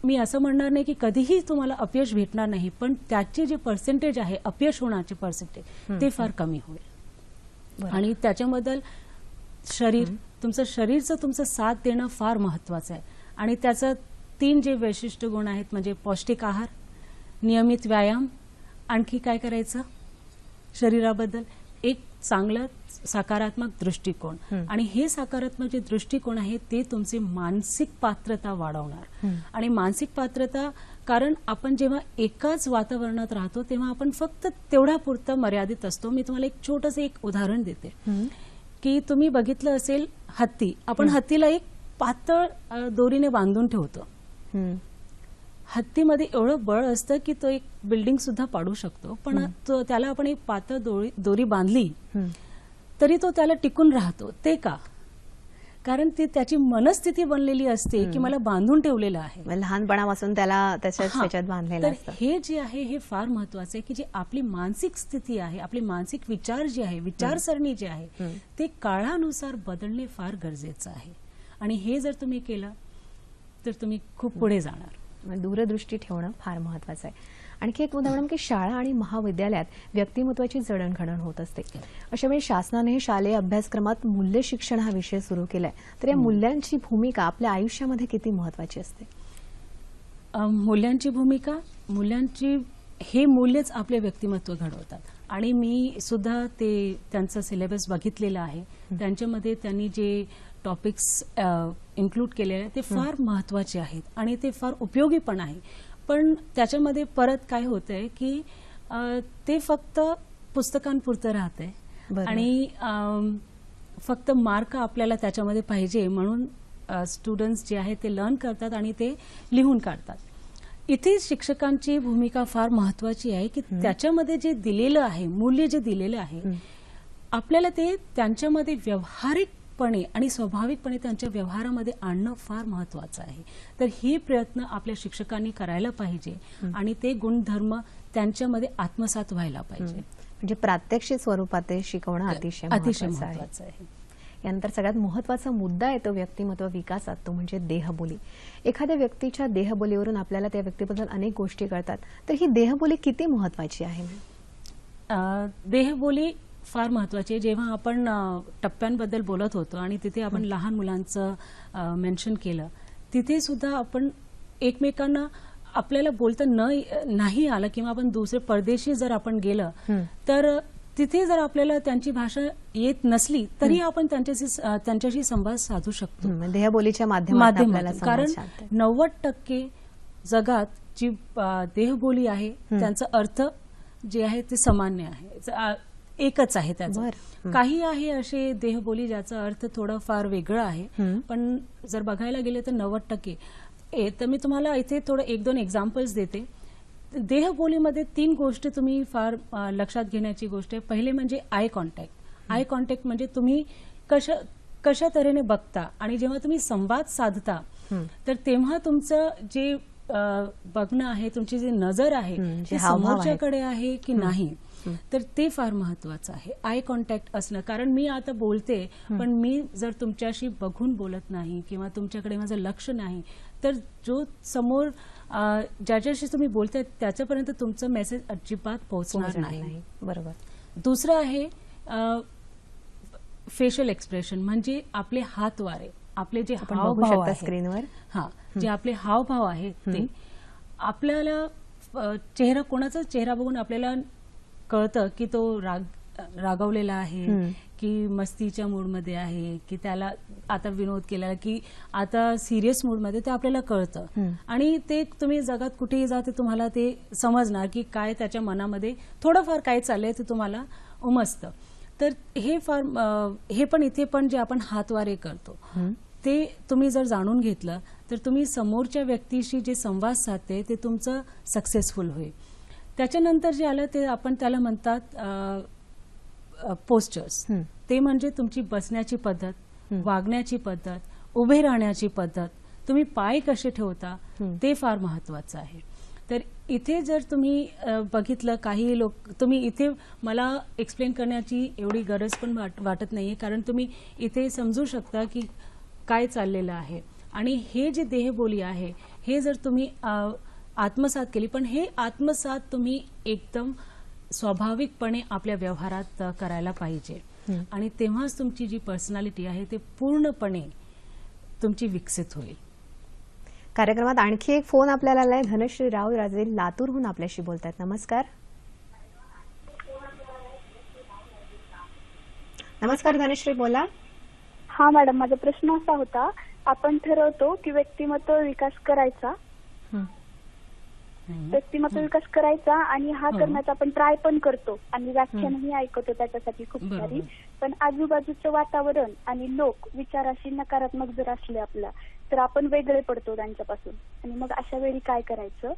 मी असं म्हणणार नाही की कधीही तुम्हाला अपयश भेटणार नाही, पण त्याचे जे पर्सेंटेज आहे अपयश होण्याचे पर्सेंटेज ते फार कमी होईल. आणि त्याच्याबद्दल तुमचं शरीरचं तुमचं साथ देणं फार महत्वाचं आहे. आणि त्याचं 3 जे वैशिष्ट्य गुण आहेत म्हणजे पौष्टिक आहार, नियमित व्यायाम, आणखी काय करायचं शरीराबद्दल एक चांगला सकारात्मक दृष्टिकोन. आणि हे सकारात्मक जे दृष्टिकोन आहे ते तुमची मानसिक पात्रता वाढवणार. आणि मानसिक पात्रता कारण आपण जेव्हा एकाच वातावरणात राहतो तेव्हा आपण फक्त तेवढ्या पुरतं मर्यादित असतो. मी तुम्हाला एक छोटंसं एक उदाहरण देते की तुम्ही बघितलं असेल हत्ती, आपण हत्तीला एक पातळ दोरीने बांधून ठेवतो. हत्तीमध्ये एवढं बळ असतं की तो एक बिल्डिंग सुद्धा पाडू शकतो, पण त्याला आपण एक पातळ दोरी बांधली तरी तो त्याला टिकून राहतो. ते का? कारण ती त्याची मनस्थिती बनलेली असते की मला बांधून ठेवलेलं आहे, लहानपणापासून त्याला त्याच्यात बांधलेलं तर असतं. हे जे आहे हे फार महत्वाचं आहे की जी आपली मानसिक स्थिती आहे, आपली मानसिक विचार जे आहे, विचारसरणी जे आहे ते काळानुसार बदलणे फार गरजेचं आहे. आणि हे जर तुम्ही केलं तर तुम्ही खूप पुढे जाणार. दूरदृष्टी ठेवणं फार महत्वाचं आहे. आणखी एक मुद्दा मॅडम की शाळा आणि महाविद्यालयात व्यक्तिमत्वाची जडणघडण होत असते. अशा वेळी शासनाने शालेय अभ्यासक्रमात मूल्य शिक्षण हा विषय सुरू केलाय, तर या मूल्यांची भूमिका आपल्या आयुष्यामध्ये किती महत्वाची असते? मूल्यांची भूमिका, हे मूल्यच आपले व्यक्तिमत्व घडवतात. आणि मी सुद्धा त्यांचा सिलेबस बघितलेला आहे. त्यांच्यामध्ये त्यांनी जे टॉपिक्स इन्क्लूड केलेले आहेत ते फार महत्वाचे आहेत आणि ते फार उपयोगी पण आहे. पण त्याच्यामध्ये परत काय होतंय की ते फक्त पुस्तकांपुरतं राहतंय आणि फक्त मार्क आपल्याला त्याच्यामध्ये पाहिजे म्हणून स्टुडंट्स जे आहेत ते लर्न करतात आणि ते लिहून काढतात. इथे शिक्षकांची भूमिका फार महत्वाची आहे की त्याच्यामध्ये जे दिलेलं आहे, मूल्य जे दिलेलं आहे आपल्याला ते त्यांच्यामध्ये व्यावहारिकपणे आणि स्वाभाविकपणे त्यांच्या व्यवहारामध्ये आणणं फार महत्वाचं आहे. तर हे प्रयत्न आपल्या शिक्षकांनी करायला पाहिजे आणि ते गुणधर्म त्यांच्यामध्ये आत्मसात व्हायला पाहिजे. म्हणजे प्रात्यक्षिक स्वरूपात ते शिकवणं अतिशय महत्वाचं आहे. यानंतर सगळ्यात महत्वाचा मुद्दा येतो व्यक्तिमत्व विकासात, तो म्हणजे देहबोली. एखाद्या व्यक्तीच्या देहबोलीवरून आपल्याला त्या व्यक्तीबद्दल अनेक गोष्टी कळतात, तर ही देहबोली किती महत्वाची आहे? देहबोली फार महत्वाची आहे. जेव्हा आपण टप्प्यांबद्दल बोलत होतो आणि तिथे आपण लहान मुलांचं मेन्शन केलं, तिथे सुद्धा आपण एकमेकांना आपल्याला बोलता नाही आलं किंवा आपण दुसरे परदेशी जर आपण गेलं तर तिथे जर आपल्याला त्यांची भाषा येत नसली तरी आपण त्यांच्याशी संवाद साधू शकतो देहबोलीच्या माध्यमातून. कारण 90% जगात जी देहबोली आहे त्यांचा अर्थ जे आहे ते सामान्य आहे, एकच आहे त्याचा. काही आहे असे देहबोली ज्याचा अर्थ थोडा फार वेगळा आहे, पण जर बघायला गेले तर 90% तर मी तुम्हाला इथे थोडं 1-2 एक्झाम्पल्स देते. देहबोलीमध्ये 3 गोष्टी तुम्ही फार लक्षात घेण्याची गोष्ट आहे. पहिले म्हणजे आय कॉन्टॅक्ट. आय कॉन्टॅक्ट म्हणजे तुम्ही कशा तऱ्हेने बघता आणि जेव्हा तुम्ही संवाद साधता तर तेव्हा तुमचं जे बघणं आहे, तुमची जी नजर आहे जे ती हावभाव आहेत. समोरच्याकडे आहे की नाही, तर ते फार महत्वाचं आहे. आय कॉन्टॅक्ट असणं. कारण मी आता बोलते पण मी जर तुमच्याशी बघून बोलत नाही किंवा तुमच्याकडे माझं लक्ष नाही तर जो समोर ज्याच्याशी तुम्ही बोलताय त्याच्यापर्यंत तुमचं मेसेज अजिबात पोहोचणार नाही. बरोबर. दुसरं आहे फेशियल एक्सप्रेशन, म्हणजे आपले हातवारे, आपले जे आपण बघू हावभाव शकता आहेत, स्क्रीनवर. हा, जे आपले हावभाव आहेत ते आपल्याला चेहरा, कोणाचा चेहरा बघून आपल्याला कळतं की तो रागवलेला आहे की मस्तीच्या मूडमध्ये आहे की त्याला आता विनोद केला की आता सिरियस मूडमध्ये, ते आपल्याला कळतं. आणि ते तुम्ही जगात कुठेही जा ते तुम्हाला ते समजणार की काय त्याच्या मनामध्ये थोडंफार काय चाललंय ते तुम्हाला उमजतं. तर हे पण इथे पण जे आपण हातवारे करतो ते तुम्ही जर जाणून घेतलं तर तुम्ही समोरच्या व्यक्तीशी जे संवाद साधते ते तुमचं सक्सेसफुल होईल. त्याच्यानंतर जे आलं ते आपण त्याला म्हणतात पोस्चर्स. ते म्हणजे तुमची बसण्याची पद्धत, वागण्याची पद्धत, उभे राहण्याची पद्धत, तुम्ही पाय कसे ठेवता ते फार महत्वाचं आहे. तर इथे जर तुम्ही बघितलं, काही लोक, तुम्ही इथे मला एक्सप्लेन करण्याची एवढी गरज पण वाटत नाहीये, कारण तुम्ही इथे समजू शकता की काय चाललेलं आहे. आणि हे जे देहबोली आहे हे जर तुम्ही आत्मसात केली, पण हे आत्मसात तुम्ही एकदम स्वाभाविकपणे आपल्या व्यवहारात करायला पाहिजे. आणि तेव्हाच तुमची जी पर्सनॅलिटी आहे ते पूर्णपणे तुमची विकसित होईल. कार्यक्रमात आणखी एक फोन आपल्याला आलाय. धनश्री राव राजे लातूरहून आपल्याशी बोलतायत. नमस्कार. नमस्कार धनश्री, बोला. हा मॅडम, माझा प्रश्न असा होता, आपण ठरवतो की व्यक्तिमत्व विकास करायचा आणि हा करण्याचा आपण ट्राय पण करतो आणि व्याख्यानही ऐकतो त्याच्यासाठी खूप सारी. पण आजूबाजूचं वातावरण आणि लोक विचाराशी नकारात्मक जर असले आपला, तर आपण वेगळे पडतो त्यांच्यापासून. आणि मग अशा वेळी काय करायचं?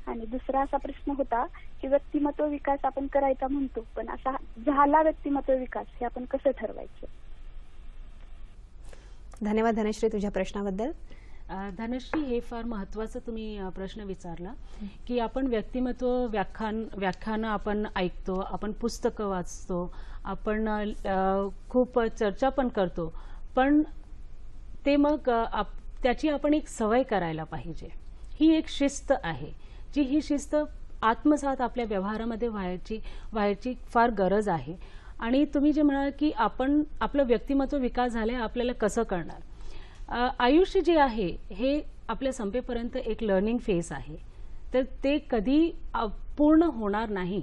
आणि दुसरा असा प्रश्न होता की व्यक्तिमत्व विकास आपण करायचा म्हणतो, पण असा झाला व्यक्तिमत्व विकास हे आपण कसं ठरवायचं? धन्यवाद धनश्री तुझ्या प्रश्नाबद्दल. धनश्री, हे फार महत्वाचं तुम्ही प्रश्न विचारला की आपण व्यक्तिमत्व व्याख्यानं आपण ऐकतो, आपण पुस्तकं वाचतो, आपण खूप चर्चा पण करतो, पण ते मग त्याची आपण एक सवय करायला पाहिजे. ही एक शिस्त आहे, ही शिस्त आत्मसात आपल्या व्यवहारामध्ये व्हायची फार गरज आहे. आणि तुम्ही जे म्हणाल की आपण आपलं व्यक्तिमत्व विकास झालंय, आपल्याला कसं करणार? आयुष्य जे आहे हे आपल्या संपेपर्यंत एक लर्निंग फेज आहे, तर ते कधी पूर्ण होणार नाही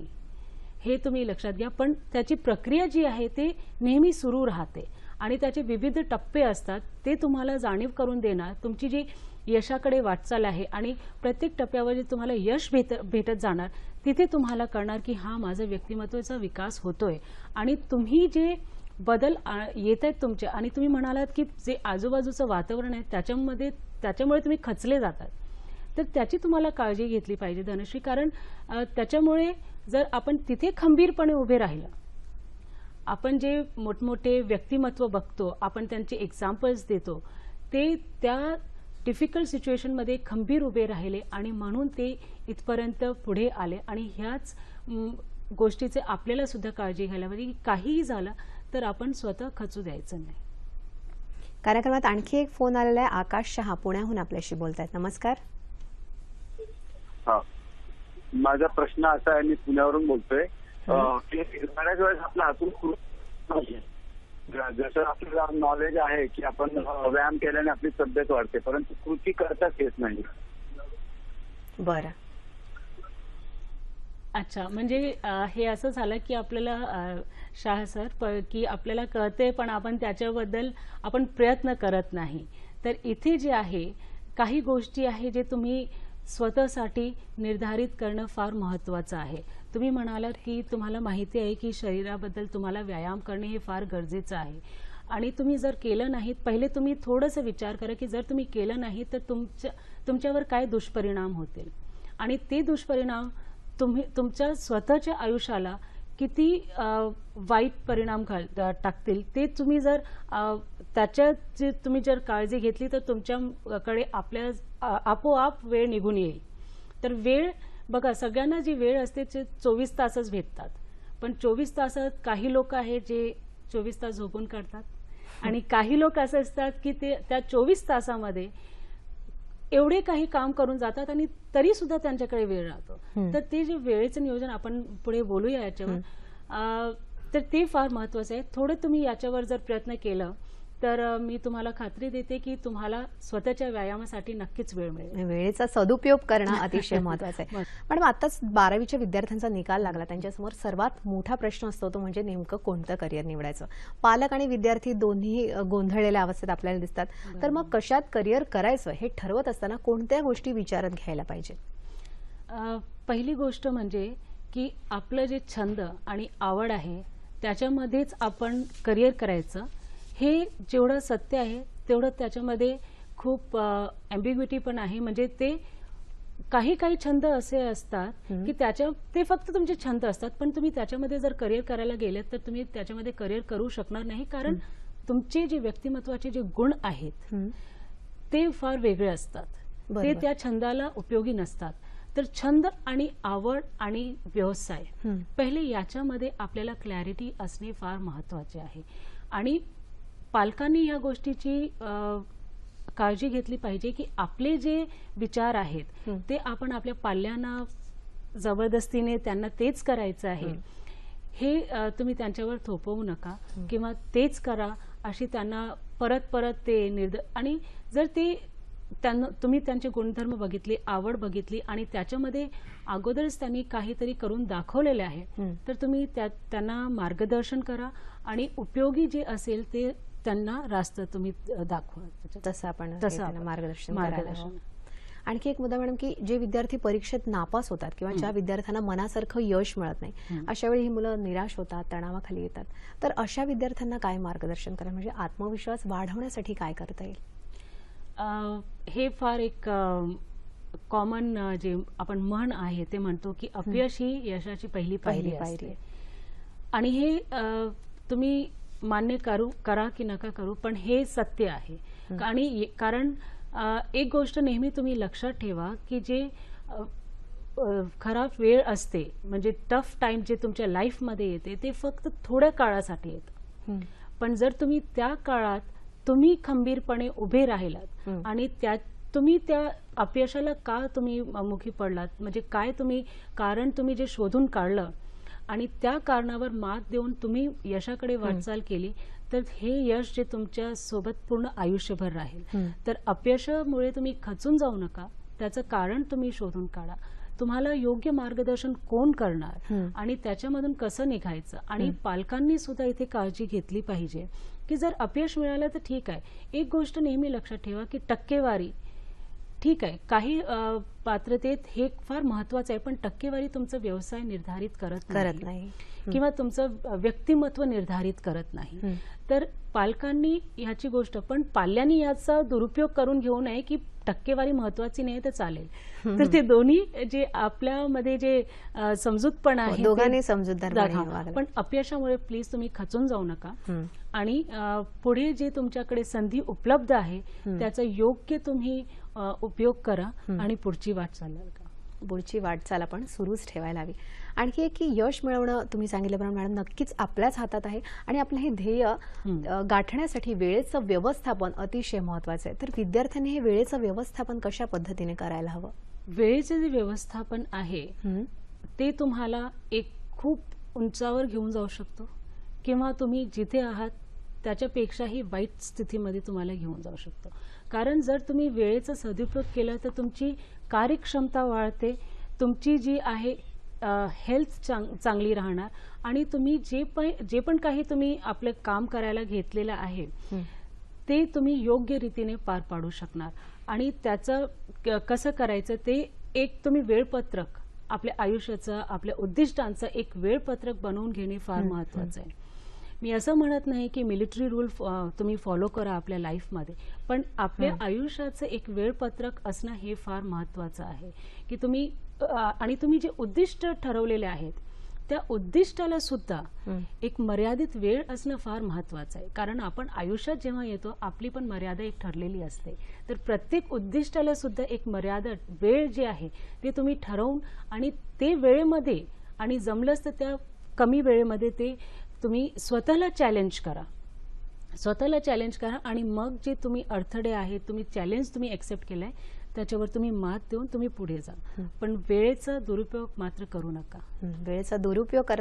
हे तुम्ही लक्षात घ्या. पण त्याची प्रक्रिया जी आहे ते नेहमी सुरू राहते आणि त्याचे विविध टप्पे असतात, ते तुम्हाला जाणीव करून देणार तुमची जी यशाकडे वाटचाल आहे. आणि प्रत्येक टप्प्यावर जे तुम्हाला यश भेटत जाणार तिथे तुम्हाला कळणार की हा, माझा व्यक्तिमत्वाचा विकास होतोय. आणि तुम्ही जे बदल येत आहेत तुमचे, आणि तुम्ही म्हणालात की जे आजूबाजूचं वातावरण आहे त्याच्यामुळे तुम्ही खचले जातात, तर त्याची तुम्हाला काळजी घेतली पाहिजे धनश्री. कारण त्याच्यामुळे जर आपण तिथे खंबीरपणे उभे राहिलं, आपण जे मोठमोठे व्यक्तिमत्व बघतो, आपण त्यांचे एक्झाम्पल्स देतो, ते त्या डिफिकल्ट सिच्युएशनमध्ये खंबीर उभे राहिले आणि म्हणून ते इथपर्यंत पुढे आले. आणि ह्याच गोष्टीचे आपल्याला सुद्धा काळजी घ्यायला पाहिजे की काहीही झालं तर आपण स्वतः खचू द्यायचं नाही. कार्यक्रमात आणखी एक फोन आलेला आहे. आकाश शहा पुण्याहून आपल्याशी बोलतायत. नमस्कार. हा, माझा प्रश्न असा आहे, मी पुण्यावरून बोलतोय की बऱ्याच वेळेस आपल्या हातून जसं आपल्याला नॉलेज आहे की आपण व्यायाम केल्याने आपली तब्येत वाढते, परंतु कृती करताच येत नाही. बरं. अच्छा, म्हणजे हे असं झालं की आपल्याला शाह सर की आपल्याला कळते पण आपण त्याच्याबद्दल आपण प्रयत्न करत नाही. तर इथे जे आहे काही गोष्टी आहे जे तुम्ही स्वतःसाठी निर्धारित करणं फार महत्त्वाचं आहे. तुम्ही म्हणालात की तुम्हाला माहिती आहे की शरीराबद्दल तुम्हाला व्यायाम करणे हे फार गरजेचं आहे. आणि तुम्ही जर केलं नाही, पहिले तुम्ही थोडंसं विचार करा की जर तुम्ही केलं नाही तर तुमच्यावर काय दुष्परिणाम होतील आणि ते दुष्परिणाम तुमच्या स्वतःच्या आयुष्याला किती वाईट परिणाम टाकतील ते तुम्ही जर त्याच्याची तुम्ही जर काळजी घेतली तर तुमच्याकडे आपोआप वेळ निघून येईल. तर वेळ बघा, सगळ्यांना जी वेळ असते ते 24 तासच भेटतात, पण 24 तासात काही लोक आहेत जे 24 तास झोपून काढतात आणि काही लोक असे असतात की ते त्या 24 तासामध्ये एवढे काही काम करून जातात आणि तरी सुद्धा त्यांच्याकडे वेळ राहतो. तर ते जे वेळेचं नियोजन आपण पुढे बोलूया याच्यावर, तर ते फार महत्वाचं आहे. थोडं तुम्ही याच्यावर जर प्रयत्न केलं तर मी तुम्हाला खात्री देते की तुम्हाला स्वतःच्या व्यायामासाठी नक्कीच वेळ मिळेल. वेळेचा सदुपयोग करणं अतिशय महत्वाचं आहे. मॅडम, आताच 12वीच्या विद्यार्थ्यांचा निकाल लागला, त्यांच्यासमोर सर्वात मोठा प्रश्न असतो तो म्हणजे नेमकं कोणतं करिअर निवडायचं. पालक आणि विद्यार्थी दोन्ही गोंधळलेल्या अवस्थेत आपल्याला दिसतात. तर मग कशात करिअर करायचं हे ठरवत असताना कोणत्या गोष्टी विचारात घ्यायला पाहिजे? पहिली गोष्ट म्हणजे की आपलं जे छंद आणि आवड आहे त्याच्यामध्येच आपण करिअर करायचं. हे जेवढं सत्य आहे तेवढं त्याच्यामध्ये खूप ॲम्बिग्युटी पण आहे. म्हणजे ते काही छंद असे असतात की ते फक्त तुमचे छंद असतात, पण तुम्ही त्याच्यामध्ये जर करिअर करायला गेलेत तर तुम्ही त्याच्यामध्ये करिअर करू शकणार नाही, कारण तुमचे जे व्यक्तिमत्वाचे जे गुण आहेत ते फार वेगळे असतात, ते त्या छंदाला उपयोगी नसतात. तर छंद आणि आवड आणि व्यवसाय, पहिले याच्यामध्ये आपल्याला क्लॅरिटी असणे फार महत्वाचे आहे. आणि पालकांनी या गोष्टीची काळजी घेतली पाहिजे की आपले जे विचार आहेत ते आपण आपल्या पाल्यांना जबरदस्तीने त्यांना तेच करायचं आहे हे तुम्ही त्यांच्यावर थोपवू नका, किंवा तेच करा अशी त्यांना परत ते आणि जर ते तुम्ही त्यांचे गुणधर्म बघितले, आवड बघितली आणि त्याच्यामध्ये अगोदरच त्यांनी काहीतरी करून दाखवलेले आहे तर तुम्ही त्यांना मार्गदर्शन करा आणि उपयोगी जे असेल ते त्यांना रास्त तुम्ही दाखवा. तसं आपण मार्गदर्शन करायला. आणखी एक मुद्दा मॅडम, की जे विद्यार्थी परीक्षेत नापास होतात किंवा ज्या विद्यार्थ्यांना मनासारखं यश मिळत नाही, अशा वेळी ही मुलं निराश होतात, तणावाखाली येतात. तर अशा विद्यार्थ्यांना काय मार्गदर्शन करा, म्हणजे आत्मविश्वास वाढवण्यासाठी काय करता येईल? हे फार एक कॉमन जे आपण म्हण आहे ते म्हणतो की अपयश ही यशाची पहिली पायरी असते. आणि हे तुम्ही मान्य करा की नका करू, पण हे सत्य आहे. आणि कारण एक गोष्ट नेहमी तुम्ही लक्षात ठेवा की जे खराब वेळ असते, म्हणजे टफ टाइम जे तुमच्या लाईफमध्ये येते ते फक्त थोड्या काळासाठी येतं, पण जर तुम्ही त्या काळात तुम्ही खंबीरपणे उभे राहिलात आणि तुम्ही त्या अपयशाला का तुम्ही मुखी पडलात, म्हणजे काय कारण तुम्ही जे शोधून काढलं आणि त्या कारणावर मात देऊन तुम्ही यशाकडे वाटचाल केली, तर हे यश जे तुमच्या सोबत पूर्ण आयुष्यभर राहील. तर अपयशामुळे तुम्ही खचून जाऊ नका, त्याचं कारण तुम्ही शोधून काढा. तुम्हाला योग्य मार्गदर्शन कोण करणार आणि त्याच्यामधून कसं निघायचं. आणि पालकांनी सुद्धा इथे काळजी घेतली पाहिजे की जर अपयश मिळालं तर ठीक आहे, एक गोष्ट नेहमी लक्षात ठेवा की टक्केवारी ठीक आहे, काही पात्रतेत हे फार महत्वाचं आहे, पण टक्केवारी तुमचा व्यवसाय निर्धारित करत नाही किंवा तुमचं व्यक्तिमत्व निर्धारित करत नाही. तर पालकांनी ह्याची गोष्ट, पण पाल्यांनी याचा दुरुपयोग करून घेऊ नये की टक्केवारी महत्वाची नाही तर चालेल. तर ते दोन्ही जे आपल्यामध्ये जे समजूतपणा आहे दोघांनी समजूतदार, पण अपयशामुळे प्लीज तुम्ही खचून जाऊ नका आणि पुढे जे तुमच्याकडे संधी उपलब्ध आहे त्याचा योग्य तुम्ही उपयोग करा आणि पुढची वाटचाल आपण सुरूच ठेवायला हवी. आणखी एक की यश मिळवणं तुम्ही सांगितल्याप्रमाणे मॅडम नक्कीच आपल्याच हातात आहे आणि आपलं हे ध्येय गाठण्यासाठी वेळेचं व्यवस्थापन अतिशय महत्वाचं आहे. तर विद्यार्थ्यांनी हे वेळेचं व्यवस्थापन कशा पद्धतीने करायला हवं? वेळेचं जे व्यवस्थापन आहे ते तुम्हाला एक खूप उंचावर घेऊन जाऊ शकतो किंवा तुम्ही जिथे आहात त्याच्यापेक्षाही वाईट स्थितीमध्ये तुम्हाला घेऊन जाऊ शकतो. कारण जर तुम्ही वेळेचा सदुपयोग केला तर तुमची कार्यक्षमता वाढते, तुमची जी आहे हेल्थ चांगली राहणार आणि तुम्ही जे पण काही तुम्ही आपलं काम करायला घेतलेलं आहे ते तुम्ही योग्य रीतीने पार पाडू शकणार. आणि त्याचं कसं करायचं ते एक तुम्ही वेळपत्रक, आपल्या आयुष्याचं, आपल्या उद्दिष्टांचं एक वेळपत्रक बनवून घेणे फार महत्वाचं आहे. मी असं म्हणत नाही की मिलिटरी रूल तुम्ही फॉलो करा आपल्या लाईफमध्ये, पण आपल्या आयुष्याचं एक वेळपत्रक असणं हे फार महत्त्वाचं आहे की तुम्ही आणि तुम्ही जे उद्दिष्ट ठरवलेले आहेत त्या उद्दिष्टाला सुद्धा एक मर्यादित वेळ असणं फार महत्त्वाचं आहे. कारण आपण आयुष्यात जेव्हा येतो आपली पण मर्यादा एक ठरलेली असते, तर प्रत्येक उद्दिष्टाला सुद्धा एक मर्यादा वेळ जी आहे ते तुम्ही ठरवून आणि ते वेळेमध्ये आणि जमलंच तर त्या कमी वेळेमध्ये ते तुम्ही स्वतःला चॅलेंज करा आणि मग जे तुम्ही अडथळे आहेत, तुम्ही चॅलेंज तुम्ही एक्सेप्ट केलंय त्याच्यावर तुम्ही मात देऊन तुम्ही पुढे जा, पण वेळेचा दुरुपयोग मात्र करू नका. वेळेचा दुरुपयोग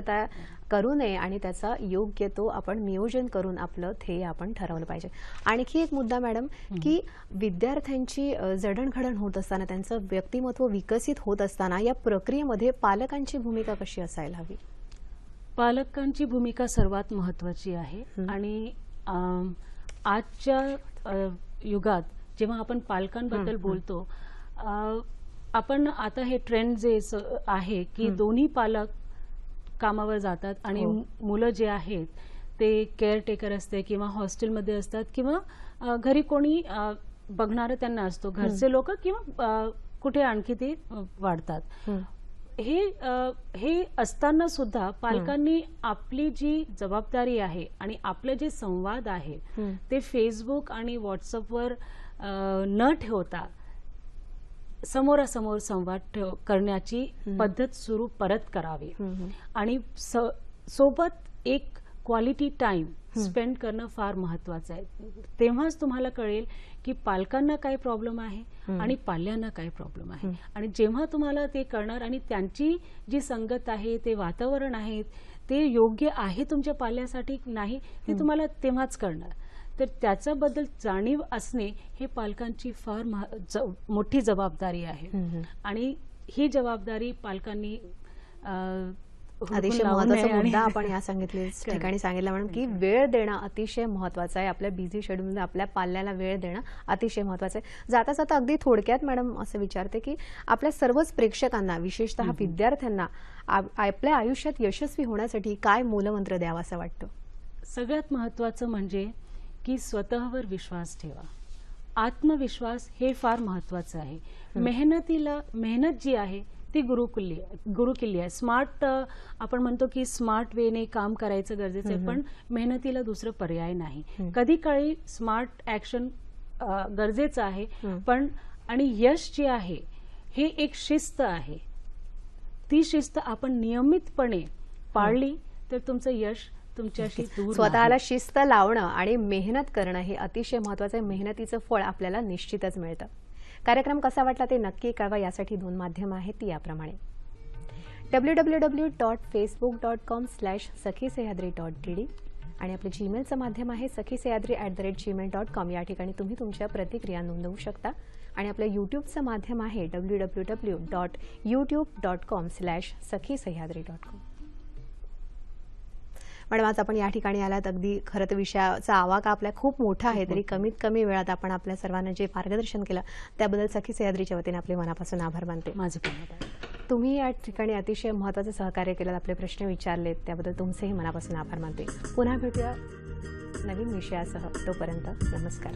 करू नये आणि त्याचा योग्य तो आपण नियोजन करून आपलं ध्येय आपण ठरवलं पाहिजे. आणखी एक मुद्दा मॅडम, की विद्यार्थ्यांची जडणघडण होत असताना, त्यांचं व्यक्तिमत्व विकसित होत असताना या प्रक्रियेमध्ये पालकांची भूमिका कशी असायला हवी? पालकांची भूमिका सर्वात महत्त्वाची आहे आणि आजच्या युगात जेव्हा आपण पालकांबद्दल बोलतो, आपण आता हे ट्रेंड जे आहे की दोन्ही पालक कामावर जातात आणि मुलं जे आहेत ते केअरटेकर असते किंवा हॉस्टेलमध्ये असतात किंवा घरी कोणी बघणारं त्यांना असतो, घरचे लोक किंवा कुठे आणखी ते वाढतात. हे असताना सुद्धा पालकांनी आपली जी जबाबदारी आहे आणि आपले जे संवाद आहे ते फेसबुक आणि व्हॉट्सअपवर न ठेवता समोरासमोर संवाद करण्याची पद्धत सुरू परत करावी आणि सोबत एक क्वालिटी टाइम स्पेंड करणं फार महत्वाचं आहे. तेव्हाच तुम्हाला कळेल की पालकांना काय प्रॉब्लेम आहे आणि पाल्यांना काय प्रॉब्लेम आहे. आणि जेव्हा तुम्हाला ते कळणार आणि त्यांची जी संगत आहे, ते वातावरण आहे, ते योग्य आहे तुमच्या पाल्यासाठी नाही ते तुम्हाला तेव्हाच कळणार. तर त्याच्याबद्दल जाणीव असणे हे पालकांची फार मोठी जबाबदारी आहे आणि ही जबाबदारी पालकांनी अतिशय महत्त्वाचा मुद्दा आपण या ठिकाणी सांगितला मॅडम, की वेळ देणं अतिशय महत्त्वाचं आहे. आपल्या बिझी शेड्यूलमध्ये आपल्या पाल्याला वेळ देणं अतिशय महत्त्वाचं आहे. जाता जाता अगदी थोडक्यात मॅडम असं विचारते की आपल्या सर्वच प्रेक्षकांना, विशेषतः विद्यार्थ्यांना आपल्या आयुष्यात यशस्वी होण्यासाठी काय मूलमंत्र द्यावा असं वाटतं? सगळ्यात महत्त्वाचं म्हणजे की स्वतःवर विश्वास ठेवा. आत्मविश्वास हे फार महत्त्वाचं आहे. मेहनत जी आहे ती गुरुकिल्ली आहे. स्मार्ट आपण म्हणतो की स्मार्ट वेने काम करायचं गरजेचं आहे, पण मेहनतीला दुसरं पर्याय नाही. कधी काळी स्मार्ट ऍक्शन गरजेचं आहे, पण आणि यश जे आहे हे एक शिस्त आहे. ती शिस्त आपण नियमितपणे पाळली तर तुमचं यश तुमच्याशी दूर. स्वतःला शिस्त लावणं आणि मेहनत करणं हे अतिशय महत्त्वाचं आहे. मेहनतीचं फळ आपल्याला निश्चितच मिळतं. कार्यक्रम कसा वाटला ते नक्की कळवा. यासाठी 2 माध्यम आहेत ती याप्रमाणे: www.facebook.com/sakhisayadri.td आणि आपलं जीमेलचं माध्यम आहे sakhisayadri@gmail.com. या ठिकाणी तुम्ही तुमच्या प्रतिक्रिया नोंदवू शकता. आणि आपलं यूट्यूबचं माध्यम आहे www.youtube.com/sakhisayadri.com. मॅडम, आज आपण या ठिकाणी आलात. अगदी खरं तर विषयाचा आवाका आपला खूप मोठा आहे, तरी कमीत कमी वेळात आपण आपल्या सर्वांना जे मार्गदर्शन केलं त्याबद्दल सखी सह्याद्रीच्या वतीने आपले मनापासून आभार मानते. माझे पण. तुम्ही या ठिकाणी अतिशय महत्त्वाचं सहकार्य केलं, आपले प्रश्न विचारलेत त्याबद्दल तुमचेही मनापासून आभार मानते. पुन्हा भेटूया नवीन विषयासह. तोपर्यंत नमस्कार.